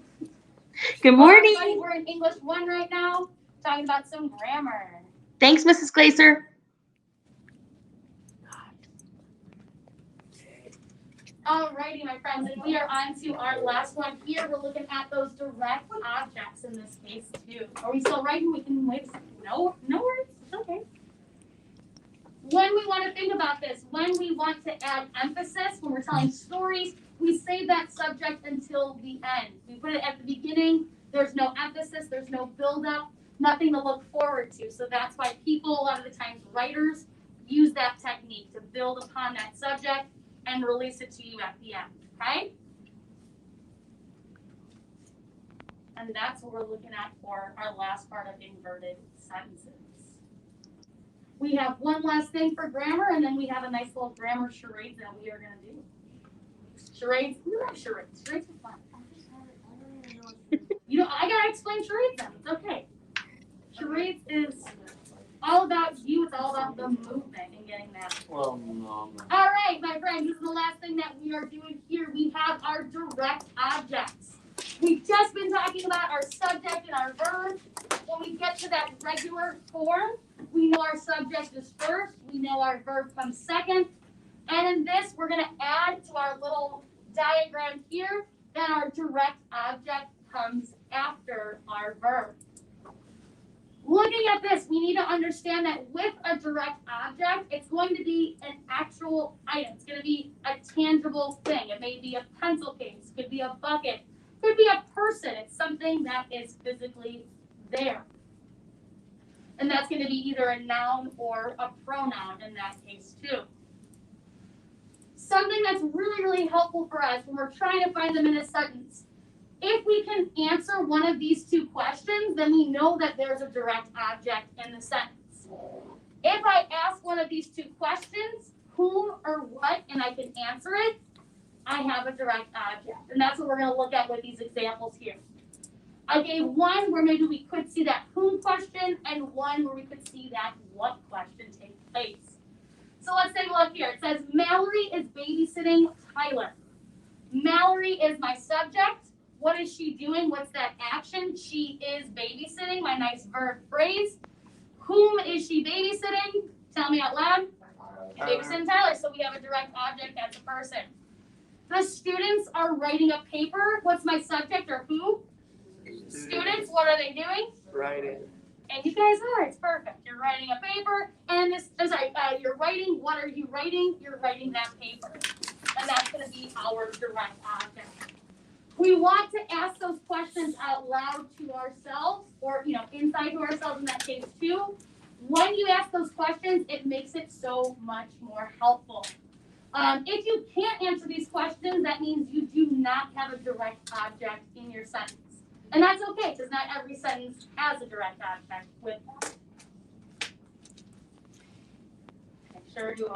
Good morning. Everybody, we're in English 1 right now, talking about some grammar. Thanks, Mrs. Glazer. Alrighty, my friends, and we are on to our last one here. We're looking at those direct objects in this case too. Are we still writing? We can wait a second. No worries. It's okay. When we want to think about this, when we want to add emphasis, when we're telling stories, we save that subject until the end. We put it at the beginning. There's no emphasis. There's no build-up. Nothing to look forward to. So that's why people, a lot of the times, writers, use that technique to build upon that subject and release it to you at the end, okay? And that's what we're looking at for our last part of inverted sentences. We have one last thing for grammar, and then we have a nice little grammar charade that we are going to do. Charades, we like charades. Charades are fun. I got to explain charades then. It's okay. Charades is all about you. It's all about the movement and getting that. All right, my friend, this is the last thing that we are doing here. We have our direct objects. We've just been talking about our subject and our verb. When we get to that regular form, we know our subject is first. We know our verb comes second. And in this, we're going to add to our little diagram here that our direct object comes after our verb. Looking at this, we need to understand that with a direct object, it's going to be an actual item. It's going to be a tangible thing. It may be a pencil case, could be a bucket, could be a person. It's something that is physically there. And that's going to be either a noun or a pronoun in that case too. Something that's really, really helpful for us when we're trying to find them in a sentence. If we can answer one of these two questions, then we know that there's a direct object in the sentence. If I ask one of these two questions, whom or what, and I can answer it, I have a direct object. And that's what we're going to look at with these examples here. I gave one where maybe we could see that whom question and one where we could see that what question take place. So let's take a look here. It says, Mallory is babysitting Tyler. Mallory is my subject. What is she doing? What's that action? She is babysitting, my nice verb phrase. Whom is she babysitting? Tell me out loud. Babysitting Tyler. So we have a direct object as a person. The students are writing a paper. What's my subject or who? Students, what are they doing? Writing. And you guys are. It's perfect. You're writing a paper. And this, you're writing. What are you writing? You're writing that paper. And that's going to be our direct object. We want to ask those questions out loud to ourselves or, inside to ourselves in that case too. When you ask those questions, it makes it so much more helpful. If you can't answer these questions, that means you do not have a direct object in your sentence. And that's okay, because not every sentence has a direct object with that. Sure do.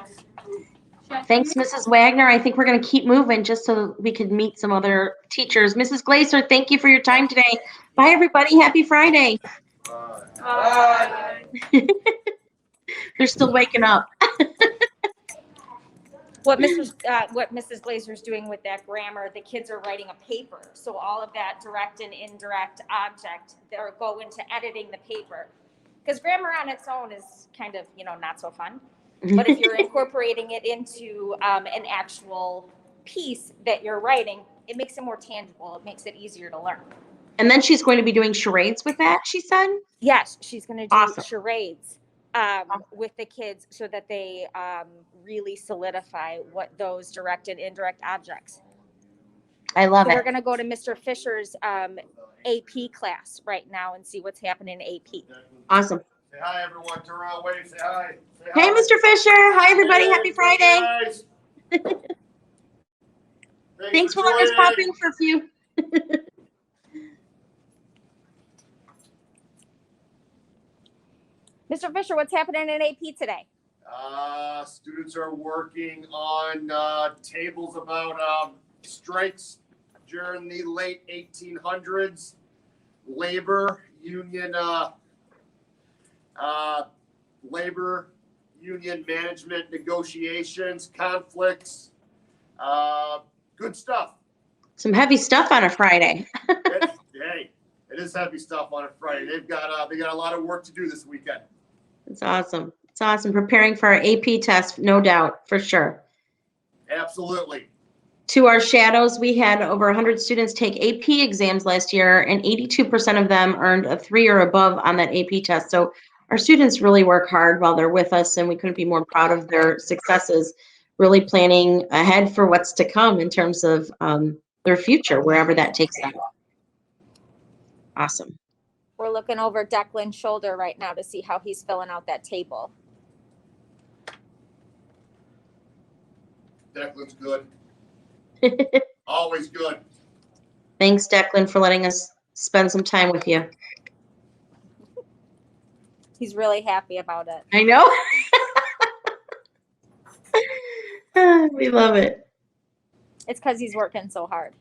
Thanks, Mrs. Wagner. I think we're going to keep moving just so we could meet some other teachers. Mrs. Glazer, thank you for your time today. Bye, everybody. Happy Friday. Bye. They're still waking up. What Mrs. Glazer is doing with that grammar, the kids are writing a paper. So all of that direct and indirect object that go into editing the paper. Because grammar on its own is kind of, not so fun. But if you're incorporating it into an actual piece that you're writing, it makes it more tangible. It makes it easier to learn. And then she's going to be doing charades with that, she said? Yes, she's going to do charades with the kids so that they really solidify what those direct and indirect objects. I love it. We're going to go to Mr. Fisher's AP class right now and see what's happening in AP. Awesome. Say hi, everyone. Terrell, wave. Say hi. Hey, Mr. Fisher. Hi, everybody. Happy Friday. Thanks for letting us pop in for a few. Mr. Fisher, what's happening in AP today? Students are working on tables about strikes during the late 1800s, labor union management negotiations, conflicts, good stuff. Some heavy stuff on a Friday. Hey, it is heavy stuff on a Friday. They got a lot of work to do this weekend. It's awesome. It's awesome. Preparing for our AP test, no doubt, for sure. Absolutely. To our shadows, we had over 100 students take AP exams last year, and 82% of them earned a 3 or above on that AP test. So our students really work hard while they're with us, and we couldn't be more proud of their successes, really planning ahead for what's to come in terms of their future, wherever that takes them. Awesome. We're looking over Declan's shoulder right now to see how he's filling out that table. Declan's good. Always good. Thanks, Declan, for letting us spend some time with you. He's really happy about it. I know. We love it. It's because he's working so hard.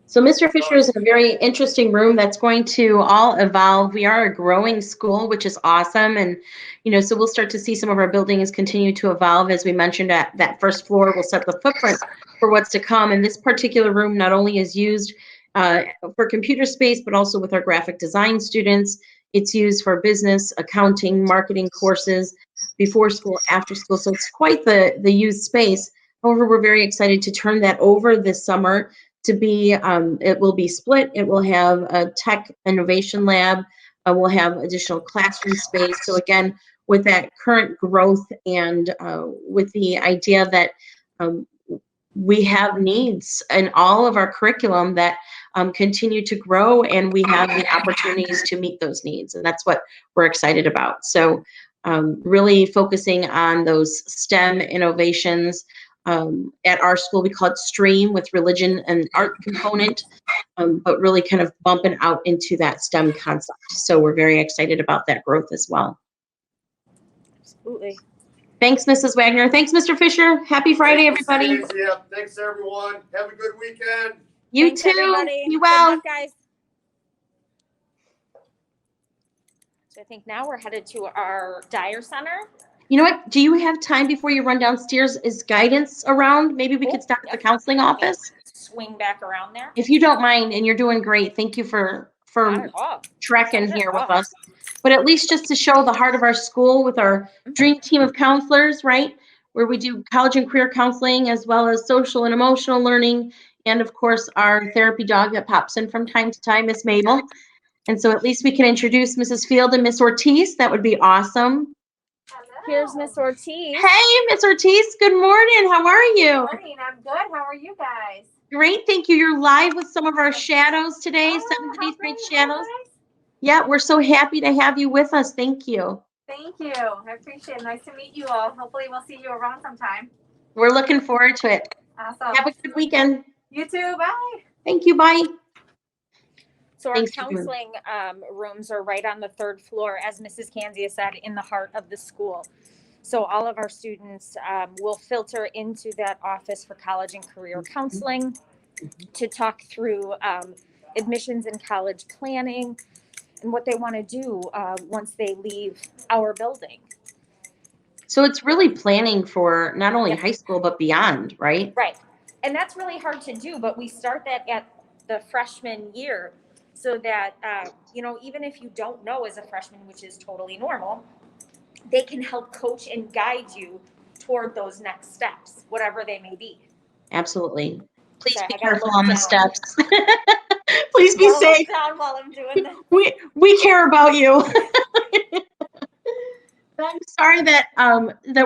So Mr. Fisher is in a very interesting room that's going to all evolve. We are a growing school, which is awesome. And, so we'll start to see some of our buildings continue to evolve. As we mentioned, at that first floor, we'll set the footprint for what's to come. And this particular room not only is used for computer space, but also with our graphic design students. It's used for business, accounting, marketing courses, before school, after school. So it's quite the used space. However, we're very excited to turn that over this summer to be, it will be split. It will have a tech innovation lab. We'll have additional classroom space. So again, with that current growth and with the idea that we have needs in all of our curriculum that continue to grow, and we have the opportunities to meet those needs. And that's what we're excited about. So really focusing on those STEM innovations. At our school, we call it STREAM, with religion and art component, but really kind of bumping out into that STEM concept. So we're very excited about that growth as well. Absolutely. Thanks, Mrs. Wagner. Thanks, Mr. Fisher. Happy Friday, everybody. Yeah, thanks, everyone. Have a good weekend. You Thanks, too. everybody. Be well. Good luck, guys. So I think now we're headed to our Dyer Center. You know what? Do you have time before you run downstairs? Is guidance around? Maybe we could stop at the counseling office. Swing back around there. If you don't mind, and you're doing great. Thank you for trekking here with us. But at least just to show the heart of our school with our dream team of counselors, right? Where we do college and career counseling, as well as social and emotional learning. And of course, our therapy dog that pops in from time to time, Miss Mabel. And so at least we can introduce Mrs. Field and Miss Ortiz. That would be awesome. Here's Miss Ortiz. Hey, Miss Ortiz. Good morning. How are you? Good morning. I'm good. How are you guys? Great. Thank you. You're live with some of our shadows today, 7th and 8th grade shadows. Yeah, we're so happy to have you with us. Thank you. Thank you. I appreciate it. Nice to meet you all. Hopefully we'll see you around sometime. We're looking forward to it. Awesome. Have a good weekend. You too. Bye. Thank you. Bye. So our Thanks, counseling rooms are right on the 3rd floor, as Mrs. Kanzia said, in the heart of the school. So all of our students will filter into that office for college and career counseling to talk through admissions and college planning and what they want to do once they leave our building. So it's really planning for not only high school, but beyond, right? Right. And that's really hard to do, but we start that at the freshman year so that, even if you don't know as a freshman, which is totally normal, they can help coach and guide you toward those next steps, whatever they may be. Absolutely. Please Okay, be I gotta careful look on the down. steps. Please be I'll look safe. down while I'm doing this. We care about you. I'm sorry that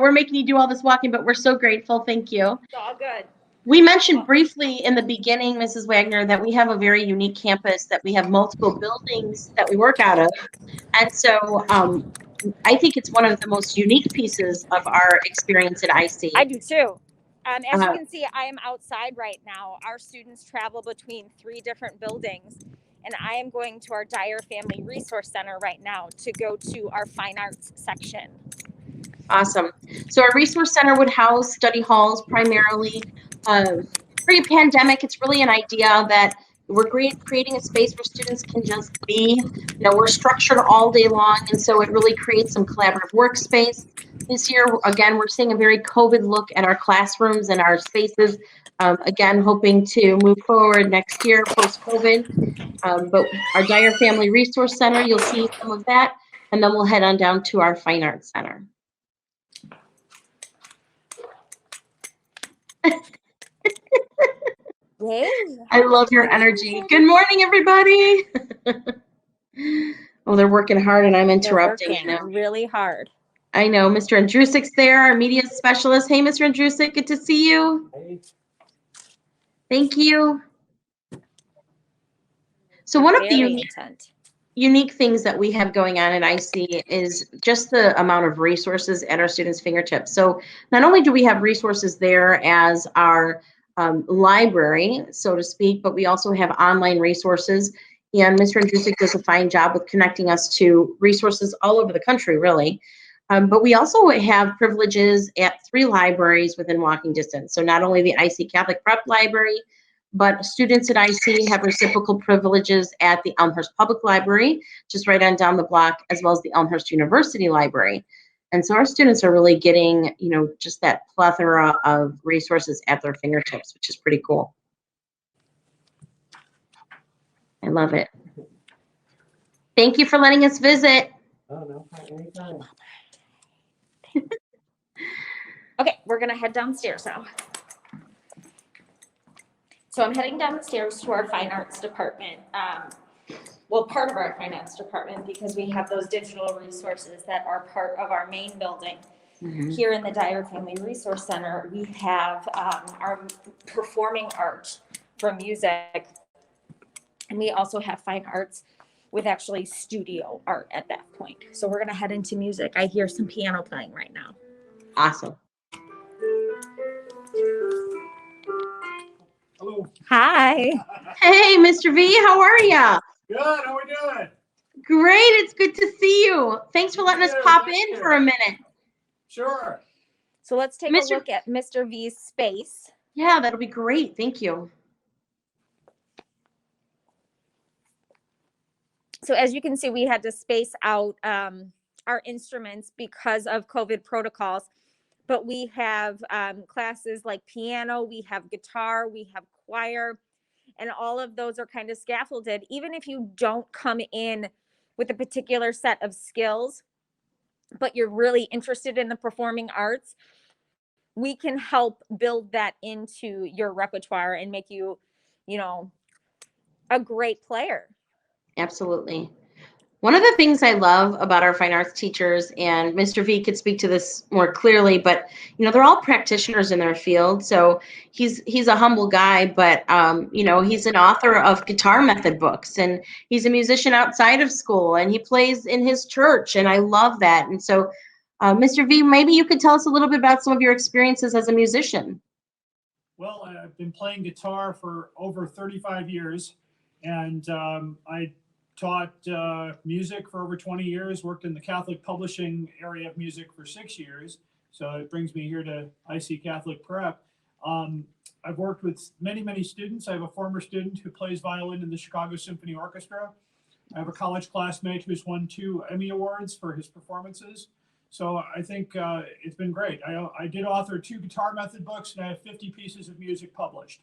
we're making you do all this walking, but we're so grateful. Thank you. It's all good. We mentioned briefly in the beginning, Mrs. Wagner, that we have a very unique campus, that we have multiple buildings that we work out of. And so I think it's one of the most unique pieces of our experience at IC. I do too. As you can see, I am outside right now. Our students travel between 3 different buildings, and I am going to our Dyer Family Resource Center right now to go to our fine arts section. Awesome. So our resource center would house study halls primarily. Pre-pandemic, it's really an idea that we're creating a space where students can just be. We're structured all day long, and so it really creates some collaborative workspace. This year, again, we're seeing a very COVID look at our classrooms and our spaces. Again, hoping to move forward next year post-COVID. But our Dyer Family Resource Center, you'll see some of that, and then we'll head on down to our Fine Arts Center. I love your energy. Good morning, everybody. Oh, they're working hard, and I'm interrupting. They're working really hard. I know. Mr. Andrusic's there, our media specialist. Hey, Mr. Andrusic, good to see you. Hey. Thank you. So one of the unique things that we have going on at IC is just the amount of resources at our students' fingertips. So not only do we have resources there as our library, so to speak, but we also have online resources. And Mr. Andrusik does a fine job with connecting us to resources all over the country, really. But we also have privileges at 3 libraries within walking distance. So not only the IC Catholic Prep Library, but students at IC have reciprocal privileges at the Elmhurst Public Library, just right on down the block, as well as the Elmhurst University Library. And so our students are really getting, just that plethora of resources at their fingertips, which is pretty cool. I love it. Thank you for letting us visit. Oh, no, anytime. Okay, we're gonna head downstairs now. So I'm heading downstairs to our fine arts department. Well, part of our finance department, because we have those digital resources that are part of our main building. Here in the Dyer Family Resource Center, we have our performing art for music, and we also have fine arts with actually studio art at that point. So we're gonna head into music. I hear some piano playing right now. Awesome. Hello. Hi. Hey, Mr. V, how are ya? Good, how we doing? Great, it's good to see you. Thanks for letting us pop in for a minute. Sure. So let's take a look at Mr. V's space. Yeah, that'll be great. Thank you. So as you can see, we had to space out our instruments because of COVID protocols, but we have classes like piano, we have guitar, we have choir, and all of those are kind of scaffolded. Even if you don't come in with a particular set of skills, but you're really interested in the performing arts, we can help build that into your repertoire and make you, a great player. Absolutely. One of the things I love about our fine arts teachers, and Mr. V could speak to this more clearly, but they're all practitioners in their field. So he's a humble guy, but he's an author of guitar method books, and he's a musician outside of school, and he plays in his church, and I love that. And so, Mr. V, maybe you could tell us a little bit about some of your experiences as a musician. Well, I've been playing guitar for over 35 years, and I taught music for over 20 years, worked in the Catholic publishing area of music for 6 years. So it brings me here to IC Catholic Prep. I've worked with many, many students. I have a former student who plays violin in the Chicago Symphony Orchestra. I have a college classmate who's won 2 Emmy Awards for his performances. So I think it's been great. I did author 2 guitar method books, and I have 50 pieces of music published.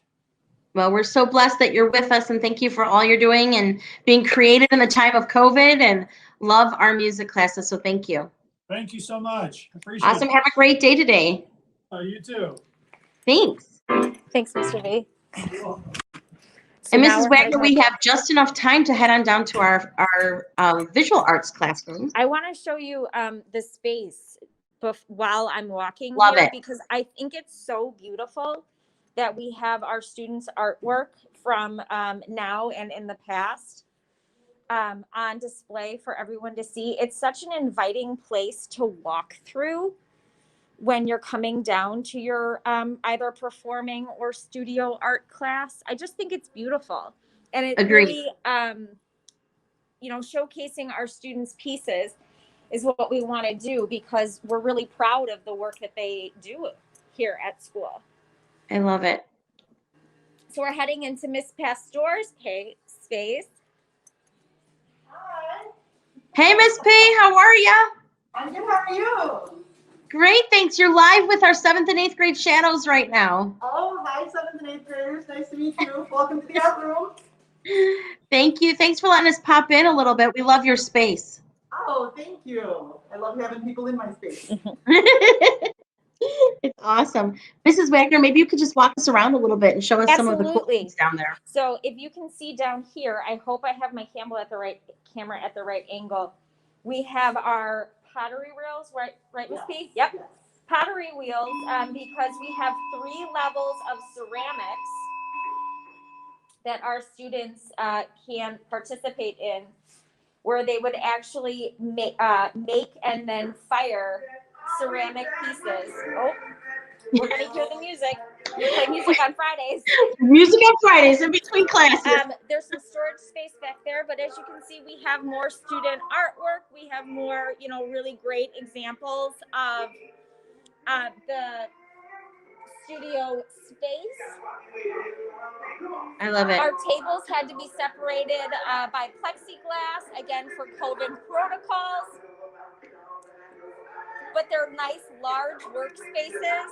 Well, we're so blessed that you're with us, and thank you for all you're doing and being creative in the time of COVID, and love our music classes, so thank you. Thank you so much. Appreciate it. Awesome. Have a great day today. You too. Thanks. Thanks, Mr. V. And Mrs. Wagner, we have just enough time to head on down to our visual arts classroom. I want to show you the space while I'm walking Love here, it. because I think it's so beautiful that we have our students' artwork from now and in the past on display for everyone to see. It's such an inviting place to walk through. when you're coming down to your either performing or studio art class. I just think it's beautiful. And it Agreed. really, showcasing our students' pieces is what we want to do, because we're really proud of the work that they do here at school. I love it. So we're heading into Miss Pastor's space. Hey, Miss P, how are ya? I'm good. How are you? Great, thanks. You're live with our 7th and 8th grade shadows right now. Oh, hi, 7th and 8th graders. Nice to meet you. Welcome to the art room. Thank you. Thanks for letting us pop in a little bit. We love your space. Oh, thank you. I love having people in my space. It's awesome. Mrs. Wagner, maybe you could just walk us around a little bit and show us some of the cool things down there. So if you can see down here, I hope I have my camera at the right angle. We have our pottery wheels, right, Miss P? Yep. Yes. Pottery wheels, because we have 3 levels of ceramics that our students can participate in, where they would actually make and then fire ceramic pieces. Oh, we're gonna hear the music. We play music on Fridays. Music on Fridays in between classes. There's some storage space back there, but as you can see, we have more student artwork. We have more, really great examples of the studio space. I love it. Our tables had to be separated by plexiglass, again, for COVID protocols. But they're nice, large workspaces.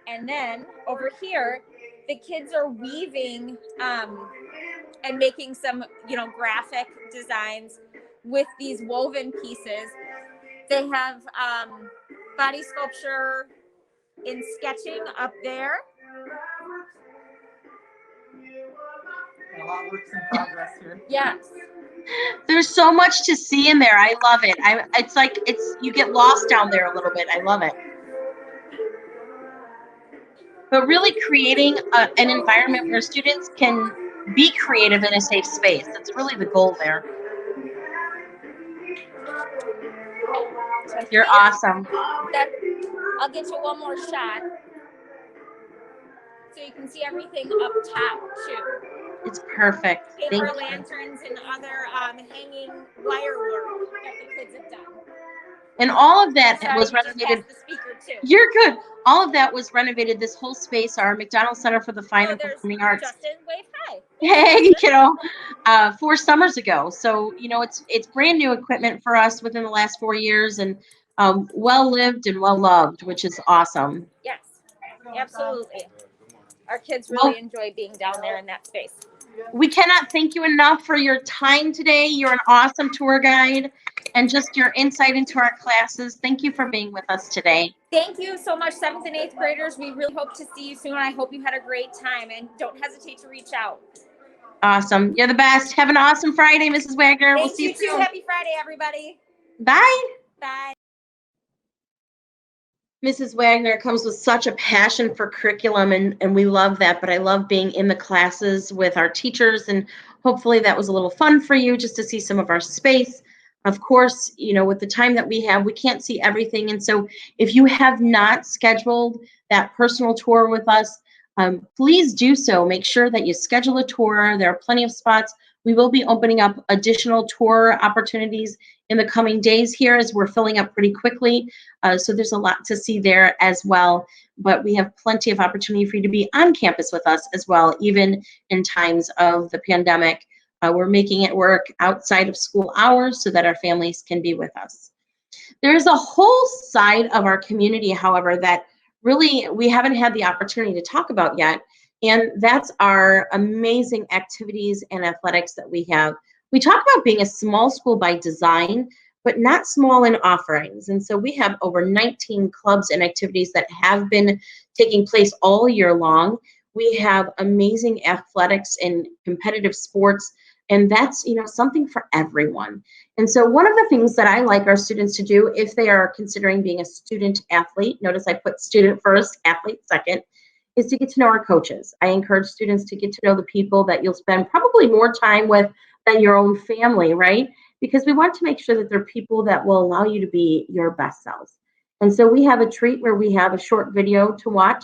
And then over here, the kids are weaving and making some, graphic designs with these woven pieces. They have body sculpture in sketching up there. A lot of works in progress here. Yes. There's so much to see in there. I love it. You get lost down there a little bit. I love it. But really creating an environment where students can be creative in a safe space. That's really the goal there. You're awesome. I'll get you one more shot so you can see everything up top too. It's perfect. Paper Thank you. lanterns and other hanging wire work that the kids have done. And all of that Sorry, was you just renovated. passed the speaker too. You're good. All of that was renovated. This whole space, our McDonald Center for the Fine and There's Performing Arts. Justin, wave hi. Hey, 4 summers ago. So, it's brand new equipment for us within the last 4 years, and well lived and well loved, which is awesome. Yes, absolutely. Our kids really enjoy being down there in that space. We cannot thank you enough for your time today. You're an awesome tour guide and just your insight into our classes. Thank you for being with us today. Thank you so much, 7th and 8th graders. We really hope to see you soon. I hope you had a great time, and don't hesitate to reach out. Awesome. You're the best. Have an awesome Friday, Mrs. Wagner. We'll see you too. soon. Happy Friday, everybody. Bye. Bye. Mrs. Wagner comes with such a passion for curriculum, and we love that, but I love being in the classes with our teachers, and hopefully that was a little fun for you just to see some of our space. Of course, with the time that we have, we can't see everything, and so if you have not scheduled that personal tour with us, please do so. Make sure that you schedule a tour. There are plenty of spots. We will be opening up additional tour opportunities in the coming days here as we're filling up pretty quickly. So there's a lot to see there as well. But we have plenty of opportunity for you to be on campus with us as well, even in times of the pandemic. We're making it work outside of school hours so that our families can be with us. There's a whole side of our community, however, that really we haven't had the opportunity to talk about yet. And that's our amazing activities and athletics that we have. We talk about being a small school by design, but not small in offerings. And so we have over 19 clubs and activities that have been taking place all year long. We have amazing athletics and competitive sports, and that's something for everyone. And so one of the things that I like our students to do if they are considering being a student athlete, notice I put student first, athlete second, is to get to know our coaches. I encourage students to get to know the people that you'll spend probably more time with than your own family, right? Because we want to make sure that they're people that will allow you to be your best selves. And so we have a treat where we have a short video to watch.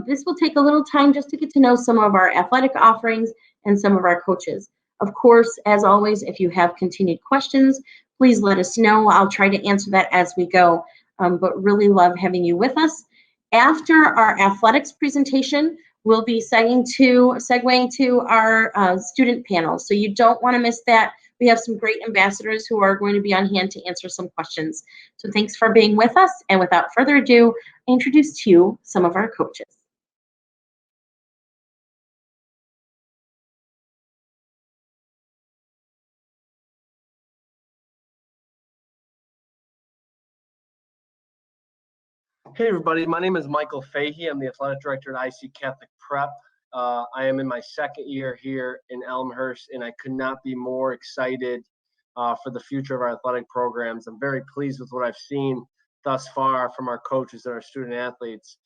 This will take a little time just to get to know some of our athletic offerings and some of our coaches. Of course, as always, if you have continued questions, please let us know. I'll try to answer that as we go, but really love having you with us. After our athletics presentation, we'll be segueing to our student panel. So you don't want to miss that. We have some great ambassadors who are going to be on hand to answer some questions. So thanks for being with us. And without further ado, I introduce to you some of our coaches. Hey everybody, my name is Michael Fahey. I'm the athletic director at IC Catholic Prep. I am in my second year here in Elmhurst, and I could not be more excited for the future of our athletic programs. I'm very pleased with what I've seen thus far from our coaches and our student athletes.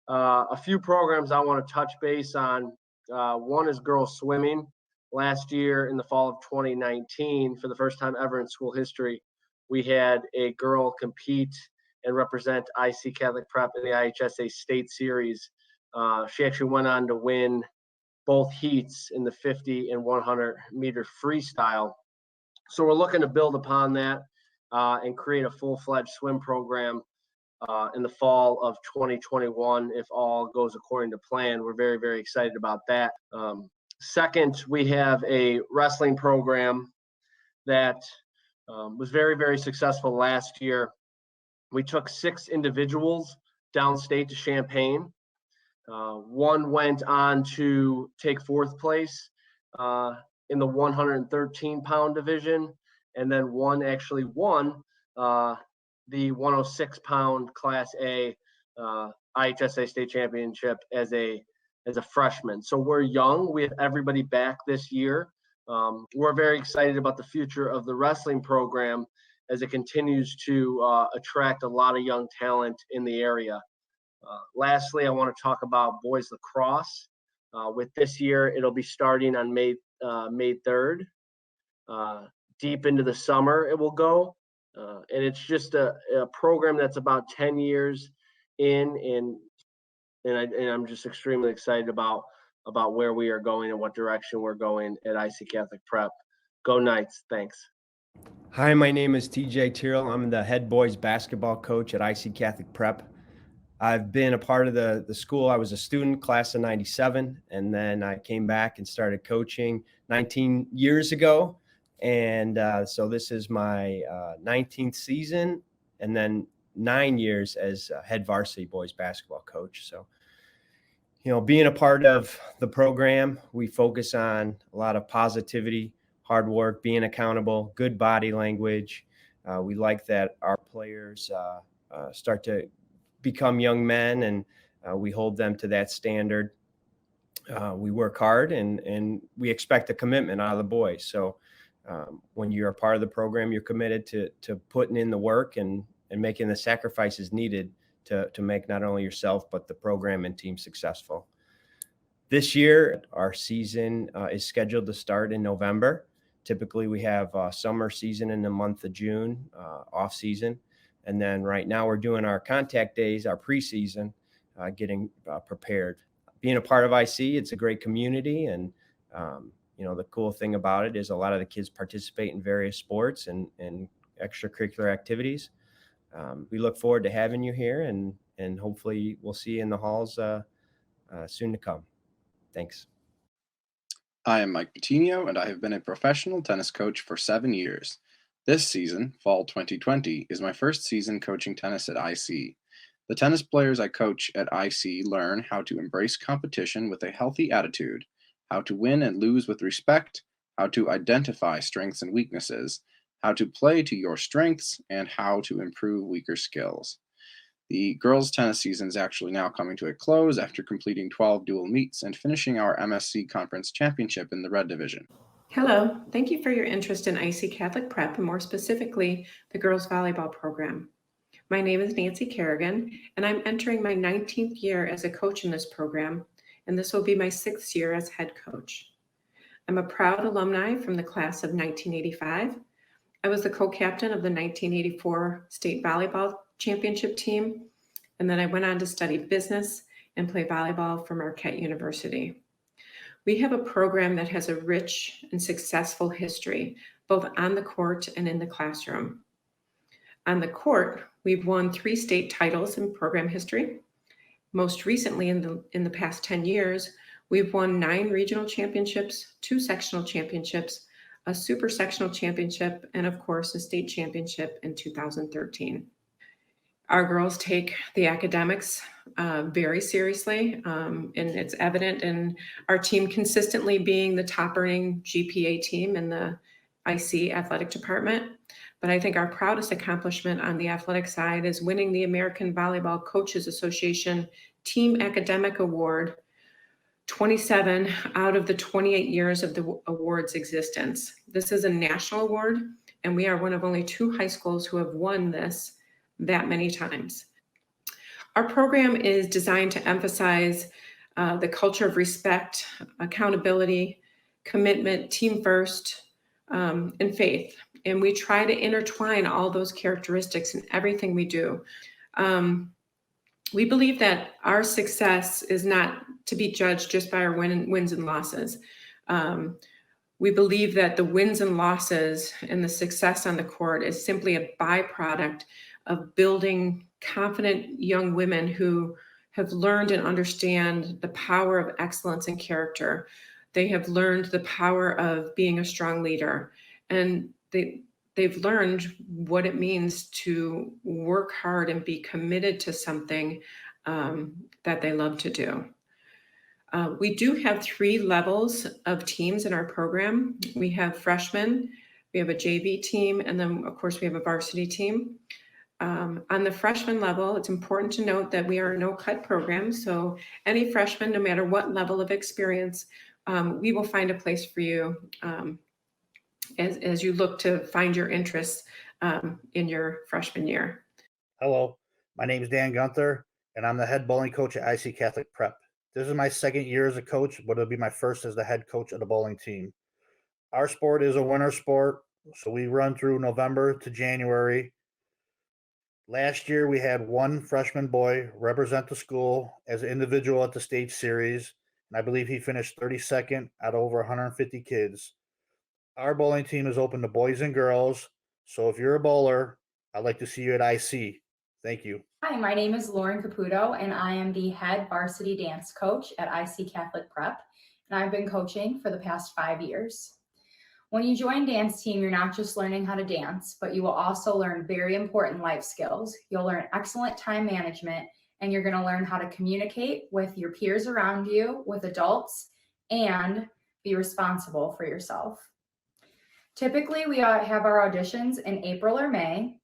A few programs I want to touch base on. One is girls swimming. Last year in the fall of 2019, for the first time ever in school history, we had a girl compete and represent IC Catholic Prep in the IHSA State Series. She actually went on to win both heats in the 50 and 100 meter freestyle. So we're looking to build upon that and create a full-fledged swim program in the fall of 2021 if all goes according to plan. We're very, very excited about that. Second, we have a wrestling program that was very, very successful last year. We took 6 individuals downstate to Champaign. One went on to take 4th place in the 113-pound division, and then one actually won the 106-pound Class A IHSA State Championship as a freshman. So we're young. We have everybody back this year. We're very excited about the future of the wrestling program as it continues to attract a lot of young talent in the area. Lastly, I want to talk about boys lacrosse. With this year, it'll be starting on May 3rd. Deep into the summer it will go. And it's just a program that's about 10 years in, and I'm just extremely excited about where we are going and what direction we're going at IC Catholic Prep. Go Knights. Thanks. Hi, my name is TJ Terrell. I'm the head boys basketball coach at IC Catholic Prep. I've been a part of the school. I was a student, class of 97, and then I came back and started coaching 19 years ago. And so this is my 19th season, and then 9 years as head varsity boys basketball coach. So, you know, being a part of the program, we focus on a lot of positivity, hard work, being accountable, good body language. We like that our players start to become young men, and we hold them to that standard. We work hard, and we expect a commitment out of the boys. So when you're a part of the program, you're committed to putting in the work and making the sacrifices needed to make not only yourself, but the program and team successful. This year, our season is scheduled to start in November. Typically, we have summer season in the month of June, off season. And then right now we're doing our contact days, our preseason, getting prepared. Being a part of IC, it's a great community. And, you know, the cool thing about it is a lot of the kids participate in various sports and extracurricular activities. We look forward to having you here, and hopefully we'll see you in the halls soon to come. Thanks. I am Mike Patino, and I have been a professional tennis coach for 7 years. This season, fall 2020, is my first season coaching tennis at IC. The tennis players I coach at IC learn how to embrace competition with a healthy attitude, how to win and lose with respect, how to identify strengths and weaknesses, how to play to your strengths, and how to improve weaker skills. The girls' tennis season is actually now coming to a close after completing 12 dual meets and finishing our MSC Conference Championship in the Red Division. Hello, thank you for your interest in IC Catholic Prep, and more specifically, the girls volleyball program. My name is Nancy Kerrigan, and I'm entering my 19th year as a coach in this program, and this will be my 6th year as head coach. I'm a proud alumni from the class of 1985. I was the co-captain of the 1984 state volleyball championship team. And then I went on to study business and play volleyball for Marquette University. We have a program that has a rich and successful history, both on the court and in the classroom. On the court, we've won 3 state titles in program history. Most recently, in the past 10 years, we've won 9 regional championships, 2 sectional championships, a super sectional championship, and of course, a state championship in 2013. Our girls take the academics very seriously, and it's evident in our team consistently being the top earning GPA team in the IC athletic department. But I think our proudest accomplishment on the athletic side is winning the American Volleyball Coaches Association Team Academic Award 27 out of the 28 years of the award's existence. This is a national award, and we are one of only 2 high schools who have won this that many times. Our program is designed to emphasize the culture of respect, accountability, commitment, team first, and faith. And we try to intertwine all those characteristics in everything we do. We believe that our success is not to be judged just by our wins and losses. We believe that the wins and losses and the success on the court is simply a byproduct of building confident young women who have learned and understand the power of excellence and character. They have learned the power of being a strong leader, and they've learned what it means to work hard and be committed to something that they love to do. We do have 3 levels of teams in our program. We have freshmen, we have a JV team, and then of course we have a varsity team. On the freshman level, it's important to note that we are a no-cut program. So any freshman, no matter what level of experience, we will find a place for you as you look to find your interests in your freshman year. Hello, my name is Dan Gunther, and I'm the head bowling coach at IC Catholic Prep. This is my 2nd year as a coach, but it'll be my first as the head coach of the bowling team. Our sport is a winter sport, so we run through November to January. Last year, we had 1 freshman boy represent the school as an individual at the state series, and I believe he finished 32nd out of over 150 kids. Our bowling team is open to boys and girls, so if you're a bowler, I'd like to see you at IC. Thank you. Hi, my name is Lauren Caputo, and I am the head varsity dance coach at IC Catholic Prep, and I've been coaching for the past 5 years. When you join dance team, you're not just learning how to dance, but you will also learn very important life skills. You'll learn excellent time management, and you're going to learn how to communicate with your peers around you, with adults, and be responsible for yourself. Typically, we have our auditions in April or May,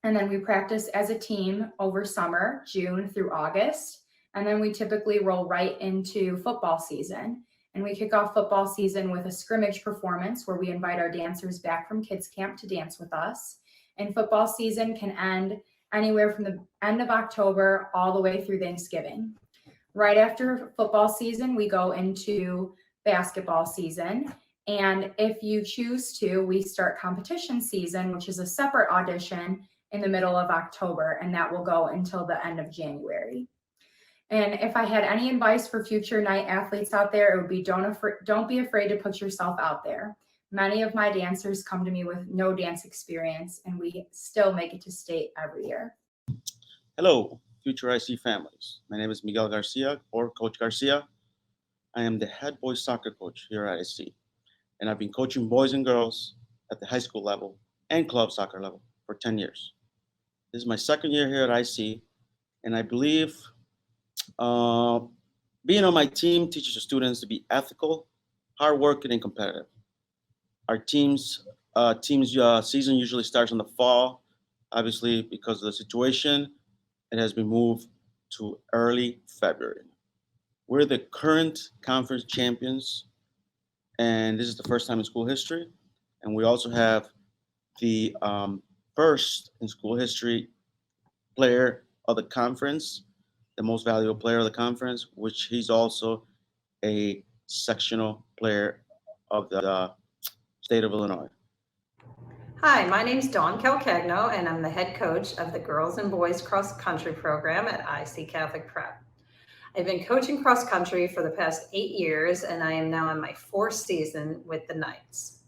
and then we practice as a team over summer, June through August, and then we typically roll right into football season. And we kick off football season with a scrimmage performance where we invite our dancers back from kids camp to dance with us. And football season can end anywhere from the end of October all the way through Thanksgiving. Right after football season, we go into basketball season. And if you choose to, we start competition season, which is a separate audition in the middle of October, and that will go until the end of January. And if I had any advice for future night athletes out there, it would be don't be afraid to put yourself out there. Many of my dancers come to me with no dance experience, and we still make it to state every year. Hello, future IC families. My name is Miguel Garcia, or Coach Garcia. I am the head boys soccer coach here at IC, and I've been coaching boys and girls at the high school level and club soccer level for 10 years. This is my 2nd year here at IC, and I believe being on my team teaches the students to be ethical, hardworking, and competitive. Our team's season usually starts in the fall. Obviously, because of the situation, it has been moved to early February. We're the current conference champions, and this is the first time in school history. And we also have the first in school history player of the conference, the most valuable player of the conference, which he's also a sectional player of the state of Illinois. Hi, my name's Dawn Calcagno, and I'm the head coach of the girls and boys cross country program at IC Catholic Prep. I've been coaching cross country for the past 8 years, and I am now in my 4th season with the Knights.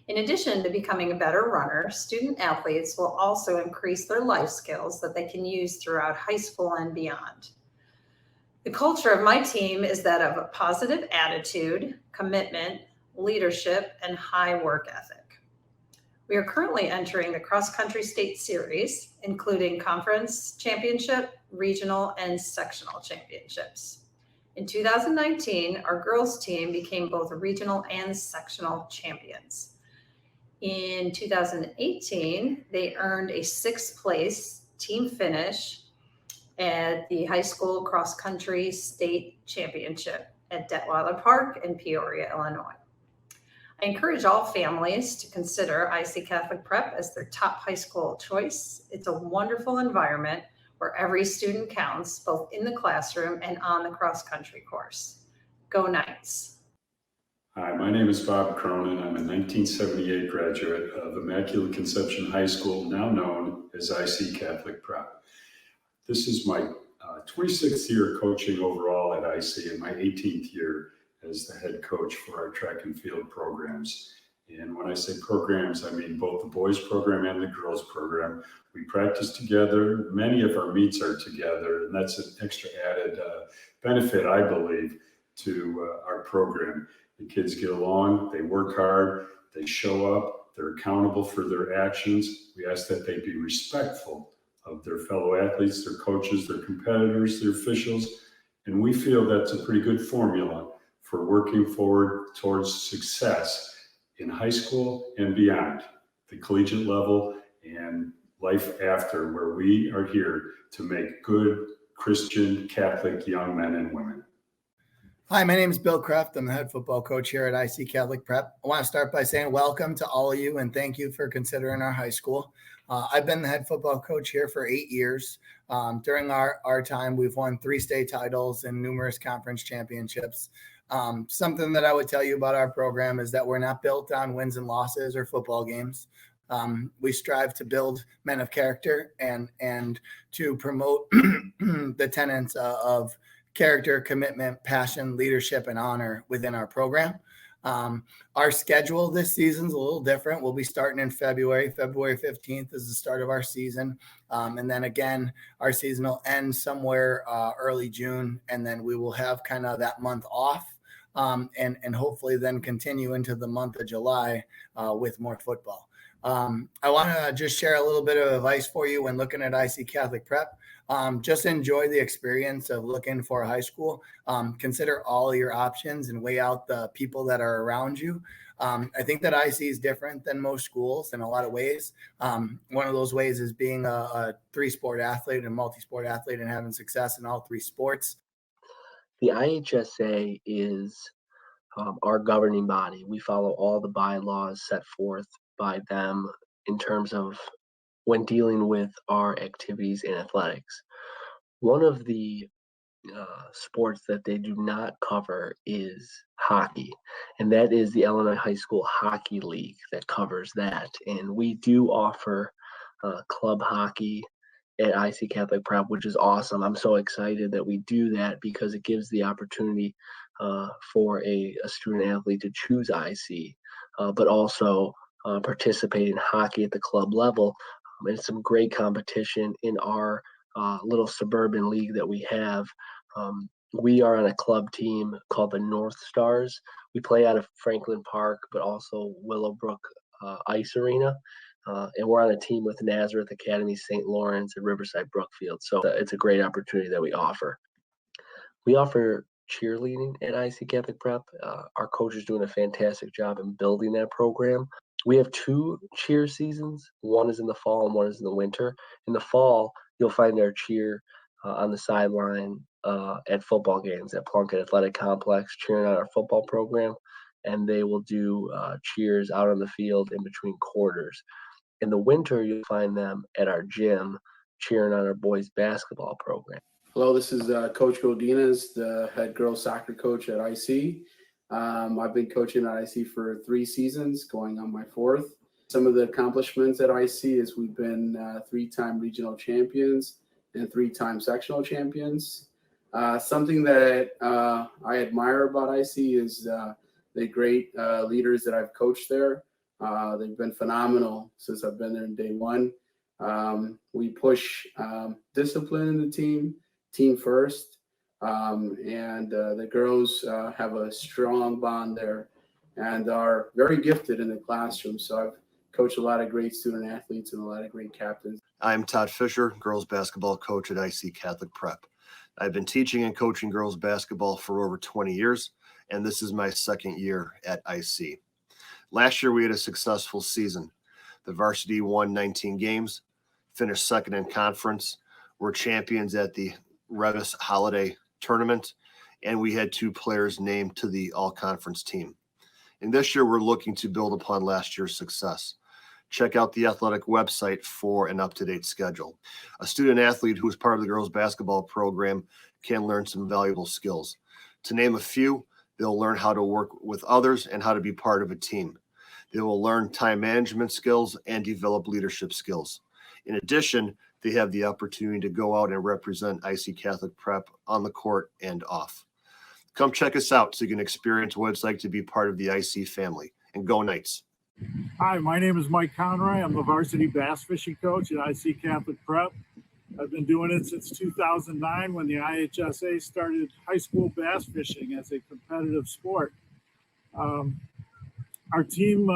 In addition to becoming a better runner, student athletes will also increase their life skills that they can use throughout high school and beyond. The culture of my team is that of a positive attitude, commitment, leadership, and high work ethic. We are currently entering the cross-country state series, including conference championship, regional, and sectional championships. In 2019, our girls team became both regional and sectional champions. In 2018, they earned a 6th place team finish at the high school cross-country state championship at Detweiler Park in Peoria, Illinois. I encourage all families to consider IC Catholic Prep as their top high school choice. It's a wonderful environment where every student counts, both in the classroom and on the cross-country course. Go Knights. Hi, my name is Bob Cronin. I'm a 1978 graduate of Immaculate Conception High School, now known as IC Catholic Prep. This is my 26th year coaching overall at IC and my 18th year as the head coach for our track and field programs. And when I say programs, I mean both the boys program and the girls program. We practice together. Many of our meets are together, and that's an extra added benefit, I believe, to our program. The kids get along, they work hard, they show up, they're accountable for their actions. We ask that they be respectful of their fellow athletes, their coaches, their competitors, their officials, and we feel that's a pretty good formula for working forward towards success in high school and beyond, the collegiate level and life after, where we are here to make good Christian Catholic young men and women. Hi, my name is Bill Kraft. I'm the head football coach here at IC Catholic Prep. I want to start by saying welcome to all of you and thank you for considering our high school. I've been the head football coach here for 8 years. During our time, we've won 3 state titles and numerous conference championships. Something that I would tell you about our program is that we're not built on wins and losses or football games. We strive to build men of character and to promote the tenets of character, commitment, passion, leadership, and honor within our program. Our schedule this season is a little different. We'll be starting in February. February 15th is the start of our season. And then again, our season will end somewhere early June, and then we will have kind of that month off. And hopefully then continue into the month of July with more football. I want to just share a little bit of advice for you when looking at IC Catholic Prep. Just enjoy the experience of looking for a high school. Consider all your options and weigh out the people that are around you. I think that IC is different than most schools in a lot of ways. One of those ways is being a 3-sport athlete and multi-sport athlete and having success in all 3 sports. The IHSA is our governing body. We follow all the bylaws set forth by them in terms of when dealing with our activities in athletics. One of the sports that they do not cover is hockey, and that is the Illinois High School Hockey League that covers that. And we do offer club hockey at IC Catholic Prep, which is awesome. I'm so excited that we do that because it gives the opportunity for a student athlete to choose IC, but also participate in hockey at the club level. And some great competition in our little suburban league that we have. We are on a club team called the North Stars. We play out of Franklin Park, but also Willowbrook Ice Arena. And we're on a team with Nazareth Academy, St. Lawrence, and Riverside Brookfield. So it's a great opportunity that we offer. We offer cheerleading at IC Catholic Prep. Our coach is doing a fantastic job in building that program. We have 2 cheer seasons. One is in the fall and one is in the winter. In the fall, you'll find our cheer on the sideline at football games at Plunkett Athletic Complex, cheering on our football program. And they will do cheers out on the field in between quarters. In the winter, you'll find them at our gym cheering on our boys basketball program. Hello, this is Coach Godinez, the head girls soccer coach at IC. I've been coaching at IC for 3 seasons, going on my 4th. Some of the accomplishments at IC is we've been 3-time regional champions and 3-time sectional champions. Something that I admire about IC is the great leaders that I've coached there. They've been phenomenal since I've been there in day one. We push discipline in the team first, and the girls have a strong bond there and are very gifted in the classroom. So I've coached a lot of great student athletes and a lot of great captains. I'm Todd Fisher, girls basketball coach at IC Catholic Prep. I've been teaching and coaching girls basketball for over 20 years, and this is my second year at IC. Last year, we had a successful season. The varsity won 19 games, finished second in conference, were champions at the Revis Holiday Tournament, and we had 2 players named to the all-conference team. And this year, we're looking to build upon last year's success. Check out the athletic website for an up-to-date schedule. A student athlete who is part of the girls basketball program can learn some valuable skills. To name a few, they'll learn how to work with others and how to be part of a team. They will learn time management skills and develop leadership skills. In addition, they have the opportunity to go out and represent IC Catholic Prep on the court and off. Come check us out so you can experience what it's like to be part of the IC family. And go Knights. Hi, my name is Mike Conrad. I'm the varsity bass fishing coach at IC Catholic Prep. I've been doing it since 2009 when the IHSA started high school bass fishing as a competitive sport. Our team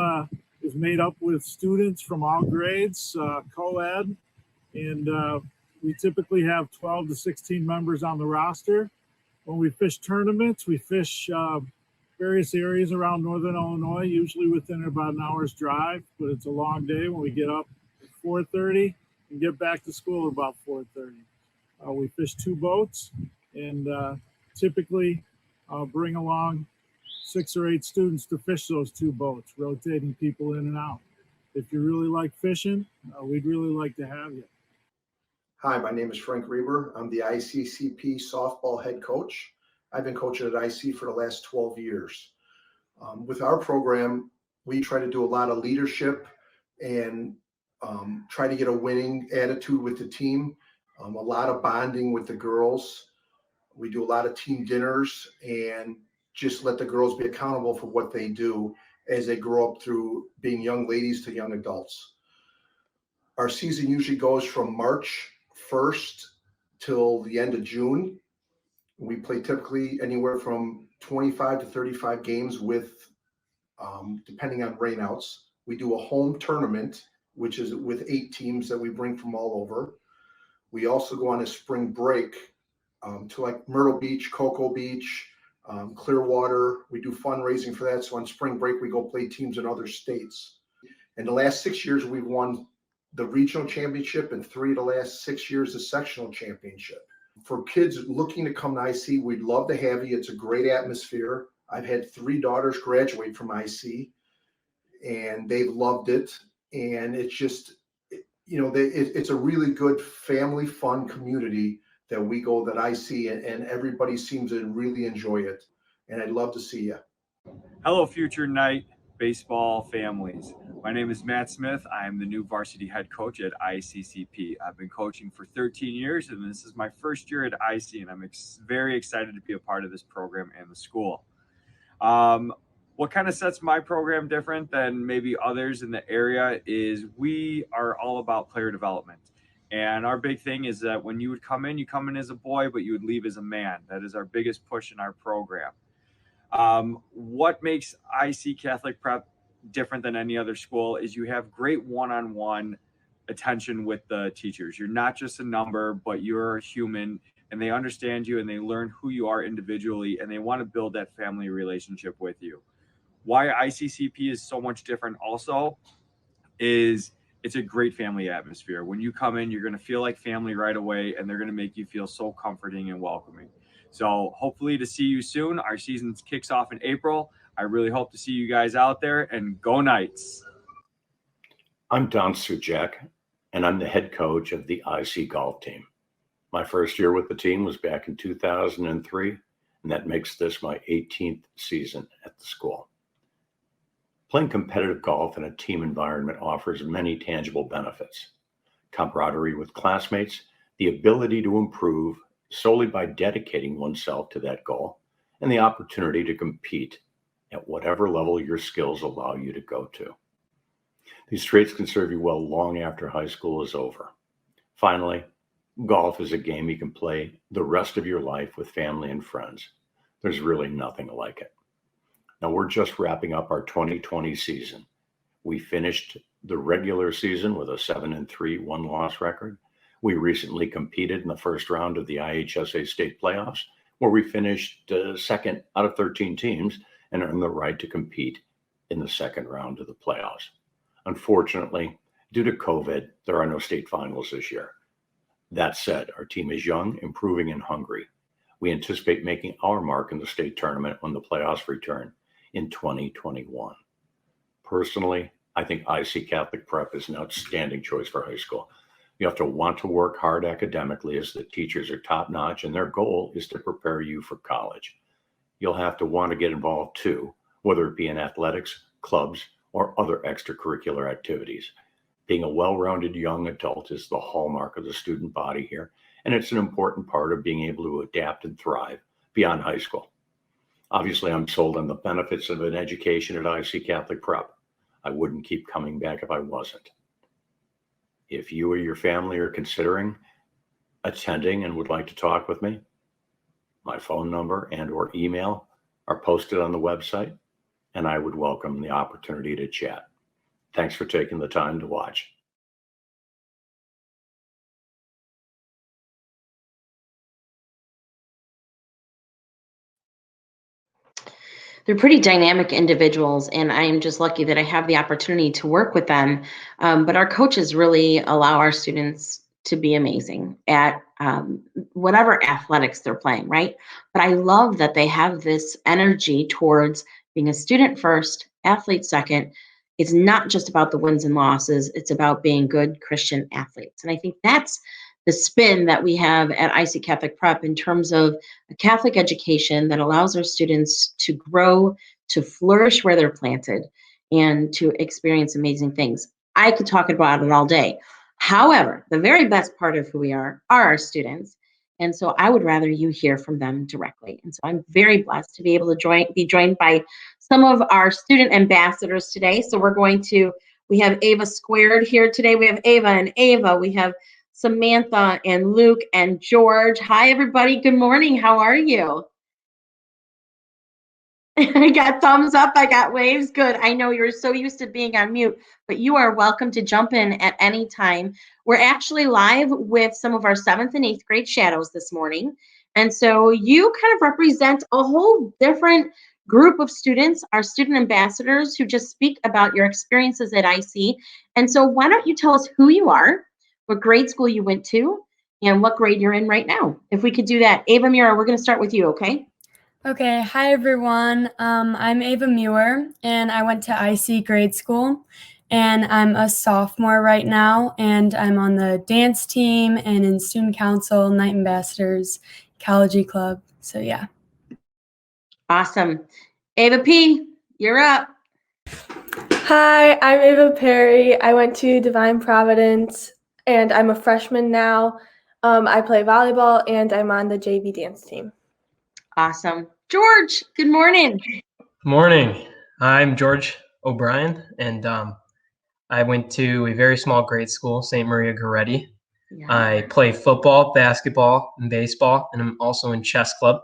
is made up with students from all grades, co-ed, and we typically have 12 to 16 members on the roster. When we fish tournaments, we fish various areas around Northern Illinois, usually within about an hour's drive, but it's a long day when we get up at 4:30 and get back to school at about 4:30. We fish 2 boats and typically bring along 6 or 8 students to fish those 2 boats, rotating people in and out. If you really like fishing, we'd really like to have you. Hi, my name is Frank Rieber. I'm the ICCP softball head coach. I've been coaching at IC for the last 12 years. With our program, we try to do a lot of leadership and try to get a winning attitude with the team, a lot of bonding with the girls. We do a lot of team dinners and just let the girls be accountable for what they do as they grow up through being young ladies to young adults. Our season usually goes from March 1st till the end of June. We play typically anywhere from 25 to 35 games with, depending on rainouts. We do a home tournament, which is with 8 teams that we bring from all over. We also go on a spring break to like Myrtle Beach, Cocoa Beach, Clearwater. We do fundraising for that. So on spring break, we go play teams in other states. In the last 6 years, we've won the regional championship and 3 of the last 6 years, the sectional championship. For kids looking to come to IC, we'd love to have you. It's a great atmosphere. I've had 3 daughters graduate from IC and they've loved it. And it's just, you know, it's a really good family fun community that we go that I see, and everybody seems to really enjoy it. And I'd love to see you. Hello, future Knight baseball families. My name is Matt Smith. I am the new varsity head coach at ICCP. I've been coaching for 13 years, and this is my first year at IC, and I'm very excited to be a part of this program and the school. What kind of sets my program different than maybe others in the area is we are all about player development. And our big thing is that when you would come in, you come in as a boy, but you would leave as a man. That is our biggest push in our program. What makes IC Catholic Prep different than any other school is you have great one-on-one attention with the teachers. You're not just a number, but you're a human, and they understand you and they learn who you are individually, and they want to build that family relationship with you. Why ICCP is so much different also is it's a great family atmosphere. When you come in, you're going to feel like family right away, and they're going to make you feel so comforting and welcoming. So hopefully to see you soon. Our season kicks off in April. I really hope to see you guys out there, and go Knights. I'm Don Sujek, and I'm the head coach of the IC golf team. My first year with the team was back in 2003, and that makes this my 18th season at the school. Playing competitive golf in a team environment offers many tangible benefits: camaraderie with classmates, the ability to improve solely by dedicating oneself to that goal, and the opportunity to compete at whatever level your skills allow you to go to. These traits can serve you well long after high school is over. Finally, golf is a game you can play the rest of your life with family and friends. There's really nothing like it. Now, we're just wrapping up our 2020 season. We finished the regular season with a 7-3 one-loss record. We recently competed in the first round of the IHSA state playoffs, where we finished second out of 13 teams and earned the right to compete in the second round of the playoffs. Unfortunately, due to COVID, there are no state finals this year. That said, our team is young, improving, and hungry. We anticipate making our mark in the state tournament when the playoffs return in 2021. Personally, I think IC Catholic Prep is an outstanding choice for high school. You have to want to work hard academically, as the teachers are top-notch, and their goal is to prepare you for college. You'll have to want to get involved too, whether it be in athletics, clubs, or other extracurricular activities. Being a well-rounded young adult is the hallmark of the student body here, and it's an important part of being able to adapt and thrive beyond high school. Obviously, I'm sold on the benefits of an education at IC Catholic Prep. I wouldn't keep coming back if I wasn't. If you or your family are considering attending and would like to talk with me, my phone number and/or email are posted on the website, and I would welcome the opportunity to chat. Thanks for taking the time to watch. They're pretty dynamic individuals, and I am just lucky that I have the opportunity to work with them. But our coaches really allow our students to be amazing at whatever athletics they're playing, right? But I love that they have this energy towards being a student first, athlete second. It's not just about the wins and losses, it's about being good Christian athletes. And I think that's the spin that we have at IC Catholic Prep in terms of a Catholic education that allows our students to grow, to flourish where they're planted, and to experience amazing things. I could talk about it all day. However, the very best part of who we are our students. And so I would rather you hear from them directly. And so I'm very blessed to be able to be joined by some of our student ambassadors today. So we have Ava squared here today. We have Ava and Ava. We have Samantha and Luke and George. Hi, everybody. Good morning. How are you? I got thumbs up. I got waves. Good. I know you're so used to being on mute, but you are welcome to jump in at any time. We're actually live with some of our 7th and 8th grade shadows this morning. And so you kind of represent a whole different group of students, our student ambassadors, who just speak about your experiences at IC. And so why don't you tell us who you are, what grade school you went to, and what grade you're in right now. If we could do that. Ava Mura, we're going to start with you, okay? Okay, hi everyone. I'm Ava Muir, and I went to IC grade school, and I'm a sophomore right now, and I'm on the dance team and in student council, night ambassadors, ecology club. So yeah. Awesome. Ava P., you're up. Hi, I'm Ava Perry. I went to Divine Providence, and I'm a freshman now. I play volleyball, and I'm on the JV dance team. Awesome. George, good morning. Morning. I'm George O'Brien, and I went to a very small grade school, St. Maria Goretti. Yeah. I play football, basketball, and baseball, and I'm also in chess club,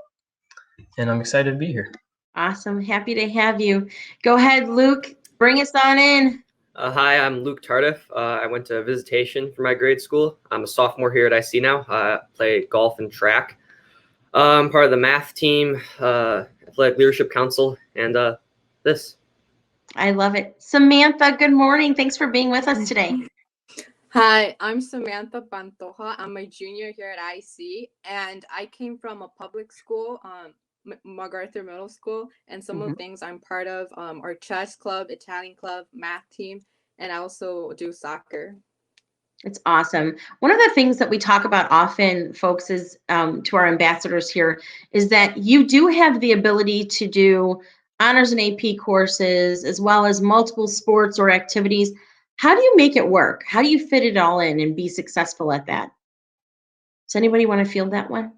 and I'm excited to be here. Awesome. Happy to have you. Go ahead, Luke. Bring us on in. Hi, I'm Luke Tardif. I went to visitation for my grade school. I'm a sophomore here at IC now. I play golf and track. I'm part of the math team, athletic leadership council, and this. I love it. Samantha, good morning. Thanks for being with us today. Hi, I'm Samantha Pantoja. I'm a junior here at IC, and I came from a public school, MacArthur Middle School, and some of the things I'm part of are chess club, Italian club, math team, and I also do soccer. It's awesome. One of the things that we talk about often, folks, is to our ambassadors here, is that you do have the ability to do honors and AP courses, as well as multiple sports or activities. How do you make it work? How do you fit it all in and be successful at that? Does anybody want to field that one?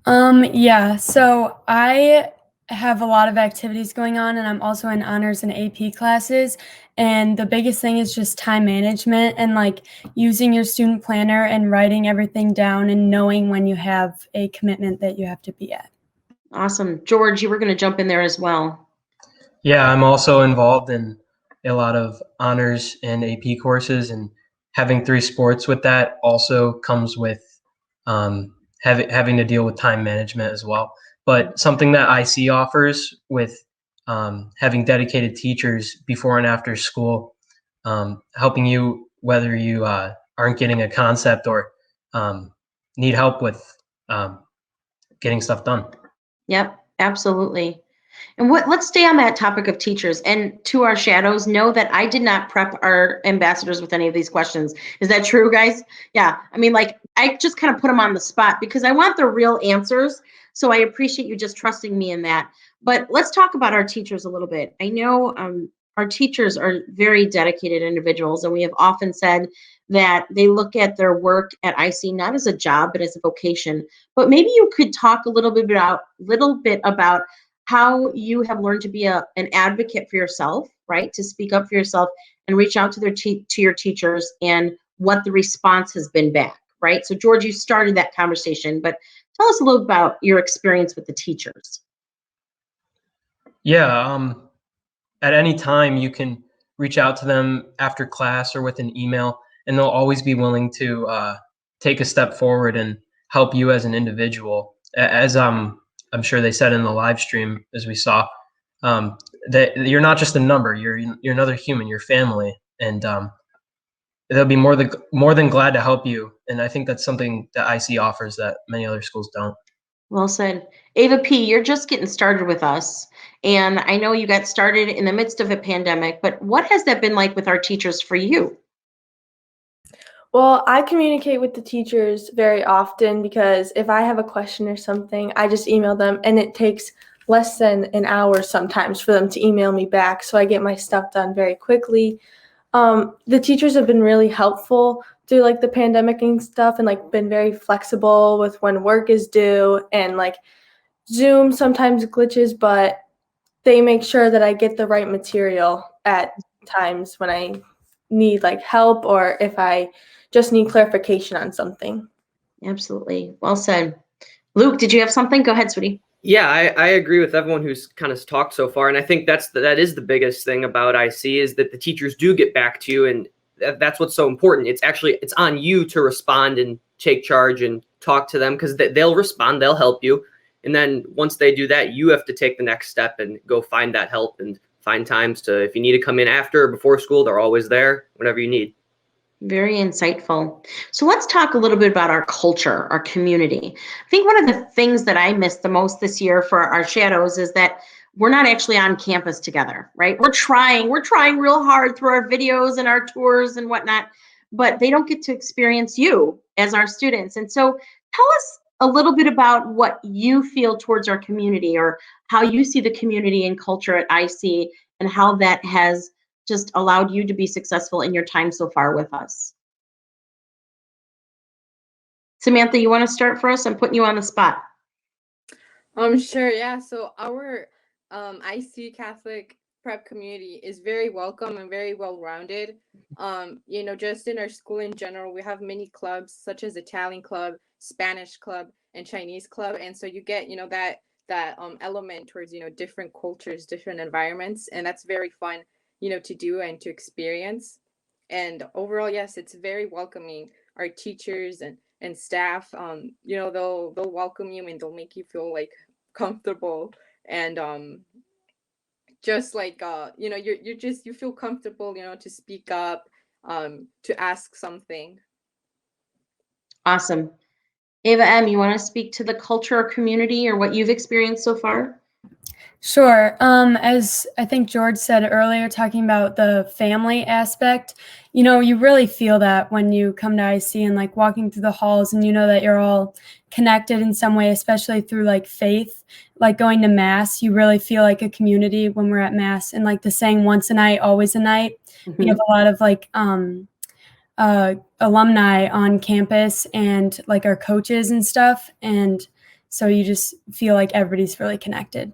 Yeah, so I have a lot of activities going on, and I'm also in honors and AP classes. And the biggest thing is just time management and like using your student planner and writing everything down and knowing when you have a commitment that you have to be at. Awesome. George, you were going to jump in there as well. Yeah, I'm also involved in a lot of honors and AP courses, and having 3 sports with that also comes with having to deal with time management as well. But something that IC offers with having dedicated teachers before and after school, helping you whether you aren't getting a concept or need help with getting stuff done. Yep, absolutely. And let's stay on that topic of teachers. And to our shadows, know that I did not prep our ambassadors with any of these questions. Is that true, guys? Yeah. I mean, like, I just kind of put them on the spot because I want the real answers. So I appreciate you just trusting me in that. But let's talk about our teachers a little bit. I know our teachers are very dedicated individuals, and we have often said that they look at their work at IC not as a job, but as a vocation. But maybe you could talk a little bit about how you have learned to be an advocate for yourself, right? To speak up for yourself and reach out to your teachers, and what the response has been back, right? So George, you started that conversation, but tell us a little about your experience with the teachers. Yeah, at any time you can reach out to them after class or with an email, and they'll always be willing to take a step forward and help you as an individual. As I'm sure they said in the live stream, as we saw, that you're not just a number. You're another human. You're family, and they'll be more than glad to help you. And I think that's something that IC offers that many other schools don't. Well said. Ava P., you're just getting started with us. And I know you got started in the midst of a pandemic, but what has that been like with our teachers for you? Well, I communicate with the teachers very often because if I have a question or something, I just email them, and it takes less than an hour sometimes for them to email me back. So I get my stuff done very quickly. The teachers have been really helpful through like the pandemic and stuff, and like been very flexible with when work is due, and like Zoom sometimes glitches, but they make sure that I get the right material at times when I need like help, or if I just need clarification on something. Absolutely. Well said. Luke, did you have something? Go ahead, sweetie. Yeah, I agree with everyone who's kind of talked so far, and I think that is the biggest thing about IC is that the teachers do get back to you, and that's what's so important. It's on you to respond and take charge and talk to them, because they'll respond, they'll help you, and then once they do that, you have to take the next step and go find that help and find times to, if you need to come in after or before school, they're always there, whatever you need. Very insightful. So let's talk a little bit about our culture, our community. I think one of the things that I missed the most this year for our shadows is that we're not actually on campus together, right? We're trying real hard through our videos and our tours and whatnot, but they don't get to experience you as our students. And so tell us a little bit about what you feel towards our community, or how you see the community and culture at IC, and how that has just allowed you to be successful in your time so far with us. Samantha, you want to start for us? I'm putting you on the spot. Sure, yeah. So our IC Catholic prep community is very welcome and very well-rounded. Just in our school in general, we have many clubs such as Italian club, Spanish club, and Chinese club, and so you get that element towards different cultures, different environments, and that's very fun to do and to experience. And overall, yes, it's very welcoming. Our teachers and staff, they'll welcome you, and they'll make you feel like comfortable, and just like you feel comfortable, to speak up, to ask something. Awesome. Ava M., you want to speak to the culture or community, or what you've experienced so far? Sure. As I think George said earlier, talking about the family aspect, you really feel that when you come to IC and like walking through the halls, and you know that you're all connected in some way, especially through like faith. like going to mass, you really feel like a community when we're at mass, and like the saying once a night, always a night. We have a lot of like alumni on campus and like our coaches and stuff. And so you just feel like everybody's really connected.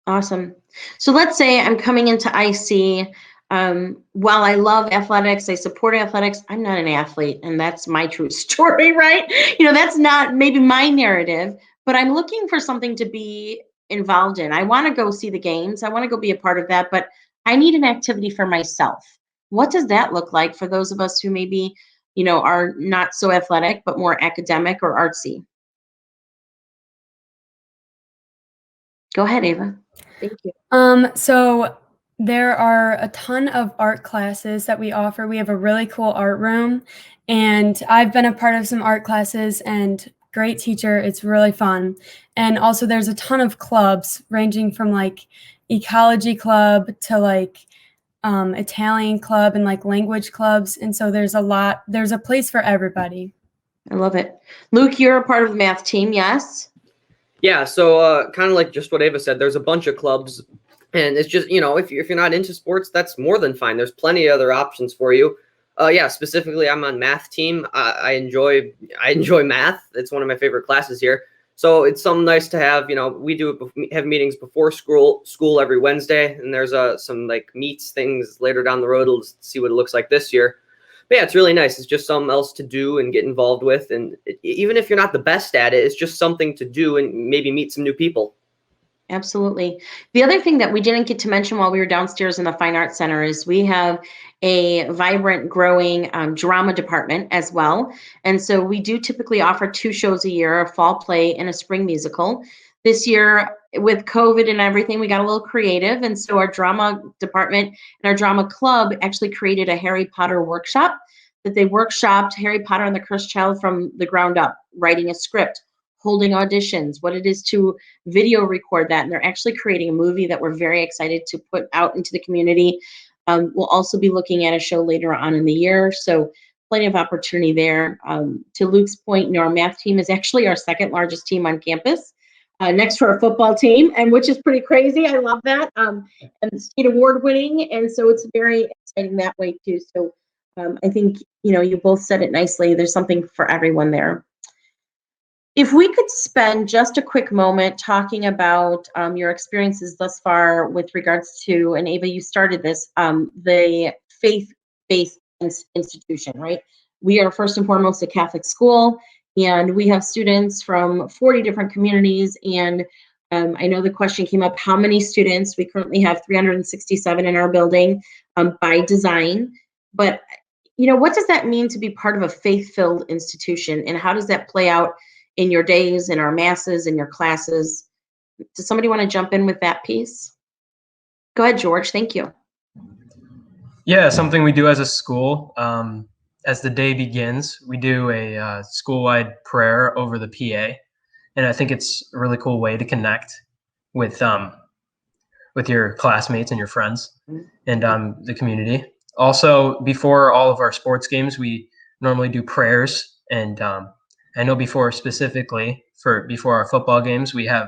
Awesome. So let's say I'm coming into IC. While I love athletics, I support athletics, I'm not an athlete, and that's my true story, right? That's not maybe my narrative, but I'm looking for something to be involved in. I want to go see the games. I want to go be a part of that, but I need an activity for myself. What does that look like for those of us who maybe, are not so athletic, but more academic or artsy? Go ahead, Ava. Thank you. So there are a ton of art classes that we offer. We have a really cool art room, and I've been a part of some art classes, and great teacher. It's really fun. And also there's a ton of clubs ranging from like ecology club to like Italian club and like language clubs. And so there's a place for everybody. I love it. Luke, you're a part of the math team, yes? Yeah, so kind of like just what Ava said, there's a bunch of clubs, and it's just, if you're not into sports, that's more than fine. There's plenty of other options for you. Yeah, specifically, I'm on math team. I enjoy math. It's one of my favorite classes here. So it's something nice to have. We have meetings before school every Wednesday, and there's some like meets things later down the road. We'll see what it looks like this year. But yeah, it's really nice. It's just something else to do and get involved with. And even if you're not the best at it, it's just something to do and maybe meet some new people. Absolutely. The other thing that we didn't get to mention while we were downstairs in the Fine Arts Center is we have a vibrant, growing drama department as well. And so we do typically offer 2 shows a year, a fall play and a spring musical. This year, with COVID and everything, we got a little creative. And so our drama department and our drama club actually created a Harry Potter workshop that they workshopped Harry Potter and the Cursed Child from the ground up, writing a script, holding auditions, what it is to video record that. And they're actually creating a movie that we're very excited to put out into the community. We'll also be looking at a show later on in the year. So plenty of opportunity there. To Luke's point, our math team is actually our 2nd largest team on campus, next to our football team, and which is pretty crazy. I love that. And state award winning. And so it's very exciting that way too. So I think, you both said it nicely. There's something for everyone there. If we could spend just a quick moment talking about your experiences thus far with regards to, and Ava, you started this, the faith-based institution, right? We are first and foremost a Catholic school, and we have students from 40 different communities. And I know the question came up, how many students? We currently have 367 in our building by design. But, what does that mean to be part of a faith-filled institution? And how does that play out in your days, in our masses, in your classes? Does somebody want to jump in with that piece? Go ahead, George. Thank you. Yeah, something we do as a school. As the day begins, we do a school-wide prayer over the PA, and I think it's a really cool way to connect with your classmates and your friends and the community. Also, before all of our sports games, we normally do prayers, and I know before our football games, we have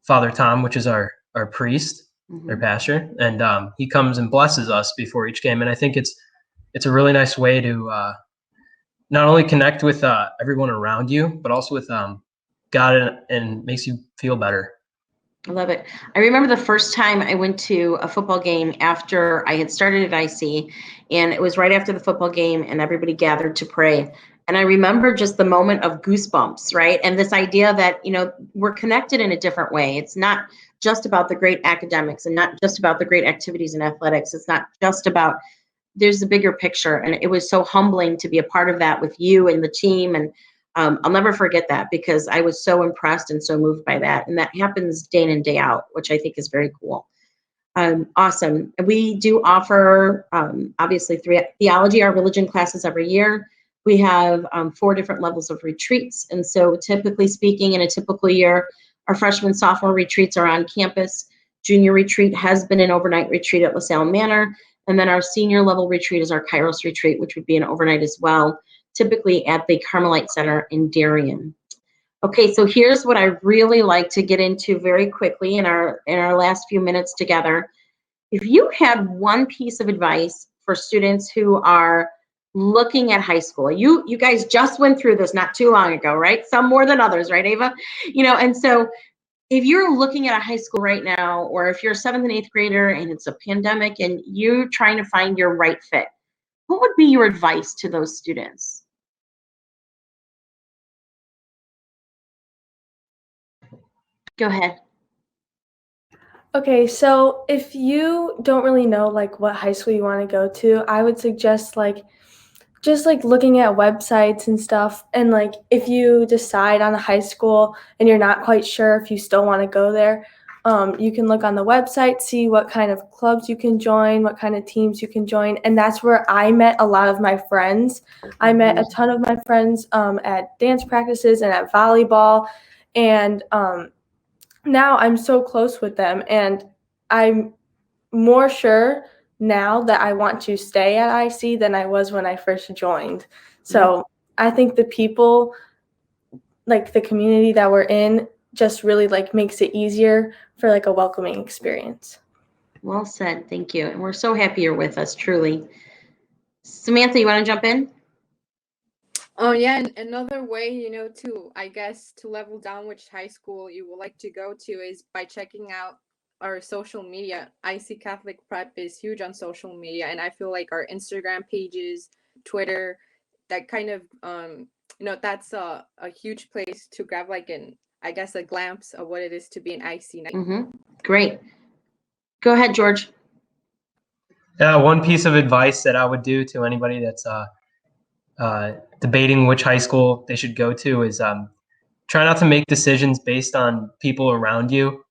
Father Tom, which is our priest, our pastor, and he comes and blesses us before each game. And I think it's a really nice way to not only connect with everyone around you, but also with God, and makes you feel better. I love it. I remember the first time I went to a football game after I had started at IC, and it was right after the football game, and everybody gathered to pray. And I remember just the moment of goosebumps, right? And this idea that, we're connected in a different way. It's not just about the great academics and not just about the great activities in athletics. It's not just about, there's a bigger picture. And it was so humbling to be a part of that with you and the team. And I'll never forget that, because I was so impressed and so moved by that. And that happens day in and day out, which I think is very cool. Awesome. We do offer, obviously, theology, our religion classes every year. We have 4 different levels of retreats. And so typically speaking, in a typical year, our freshman, sophomore retreats are on campus. Junior retreat has been an overnight retreat at LaSalle Manor. And then our senior level retreat is our Kairos retreat, which would be an overnight as well, typically at the Carmelite Center in Darien. Okay, so here's what I really like to get into very quickly in our last few minutes together. If you had one piece of advice for students who are looking at high school, you guys just went through this not too long ago, right? Some more than others, right, Ava? And so if you're looking at a high school right now, or if you're a 7th and 8th grader and it's a pandemic and you're trying to find your right fit, what would be your advice to those students? Go ahead. Okay, so if you don't really know like what high school you want to go to, I would suggest just looking at websites and stuff. And like if you decide on a high school and you're not quite sure if you still want to go there, you can look on the website, see what kind of clubs you can join, what kind of teams you can join. And that's where I met a lot of my friends. I met a ton of my friends at dance practices and at volleyball. And now I'm so close with them, and I'm more sure now that I want to stay at IC than I was when I first joined. So I think the people, like the community that we're in, just really like makes it easier for like a welcoming experience. Well said. Thank you. And we're so happy you're with us, truly. Samantha, you want to jump in? Oh yeah, and another way, I guess to level down which high school you would like to go to is by checking out our social media. IC Catholic Prep is huge on social media, and I feel like our Instagram pages, Twitter, that kind of that's a huge place to grab a glimpse of what it is to be an IC. Great. Go ahead, George. Yeah, one piece of advice that I would do to anybody that's debating which high school they should go to is try not to make decisions based on people around you.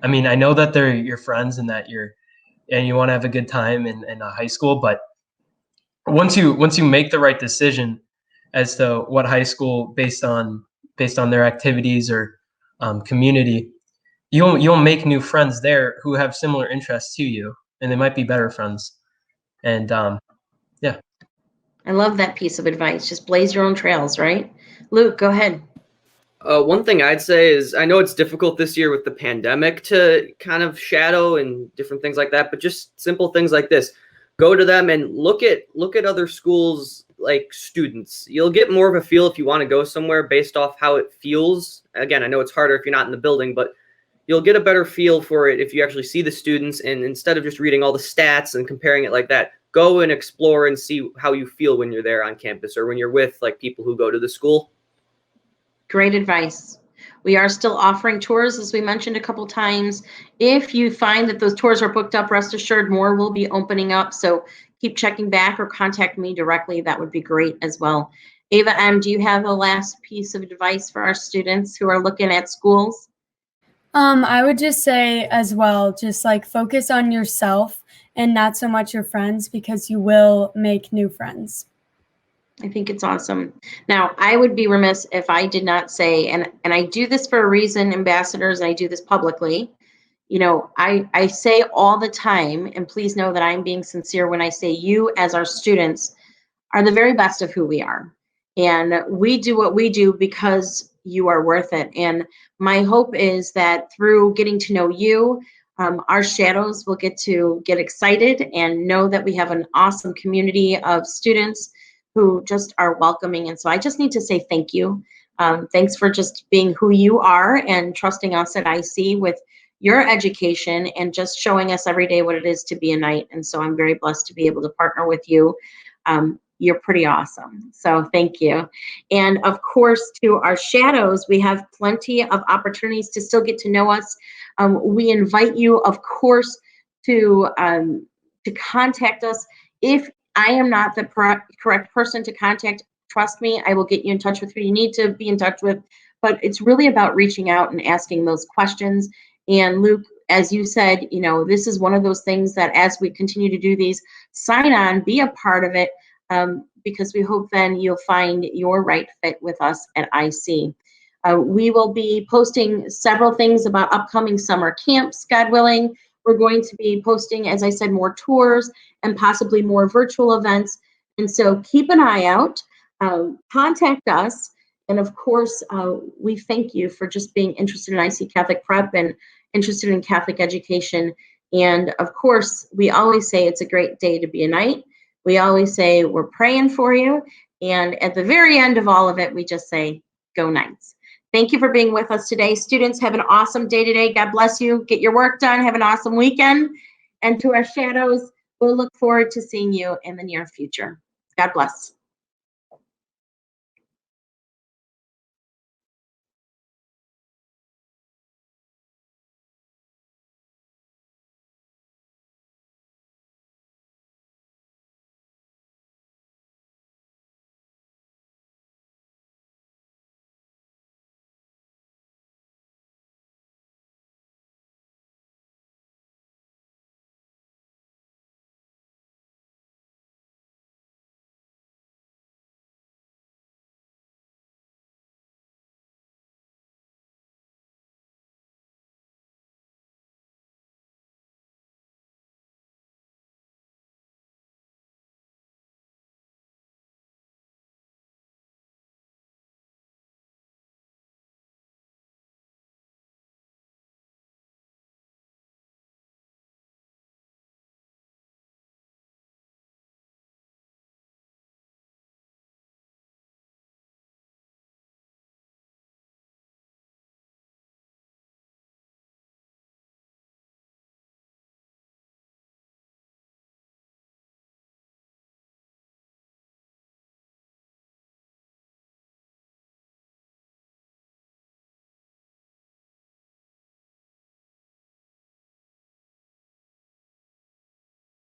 I mean, I know that they're your friends and that you want to have a good time in a high school, but once you make the right decision as to what high school based on their activities or community, you'll make new friends there who have similar interests to you, and they might be better friends. And yeah. I love that piece of advice. Just blaze your own trails, right? Luke, go ahead. One thing I'd say is I know it's difficult this year with the pandemic to kind of shadow and different things like that, but just simple things like this. Go to them and look at other schools like students. You'll get more of a feel if you want to go somewhere based off how it feels. Again, I know it's harder if you're not in the building, but you'll get a better feel for it if you actually see the students, and instead of just reading all the stats and comparing it like that, go and explore and see how you feel when you're there on campus or when you're with like people who go to the school. Great advice. We are still offering tours, as we mentioned a couple times. If you find that those tours are booked up, rest assured more will be opening up. So keep checking back or contact me directly. That would be great as well. Ava M., do you have a last piece of advice for our students who are looking at schools? I would just say as well, just like focus on yourself and not so much your friends, because you will make new friends. I think it's awesome. Now, I would be remiss if I did not say, and I do this for a reason, ambassadors, and I do this publicly. I say all the time, and please know that I'm being sincere when I say you as our students are the very best of who we are. And we do what we do because you are worth it. And my hope is that through getting to know you, our shadows will get excited and know that we have an awesome community of students who just are welcoming. And so I just need to say thank you. Thanks for just being who you are and trusting us at IC with your education and just showing us every day what it is to be a knight. And so I'm very blessed to be able to partner with you. You're pretty awesome. So thank you. And of course, to our shadows, we have plenty of opportunities to still get to know us. We invite you, of course, to contact us. If I am not the correct person to contact, trust me, I will get you in touch with who you need to be in touch with. But it's really about reaching out and asking those questions. And Luke, as you said, this is one of those things that as we continue to do these, sign on, be a part of it, because we hope then you'll find your right fit with us at IC. We will be posting several things about upcoming summer camps, God willing. We're going to be posting, as I said, more tours and possibly more virtual events. And so keep an eye out. Contact us. And of course, we thank you for just being interested in IC Catholic Prep and interested in Catholic education. And of course, we always say it's a great day to be a Knight. We always say we're praying for you. And at the very end of all of it, we just say, go Knights. Thank you for being with us today. Students, have an awesome day today. God bless you. Get your work done. Have an awesome weekend. And to our shadows, we'll look forward to seeing you in the near future. God bless.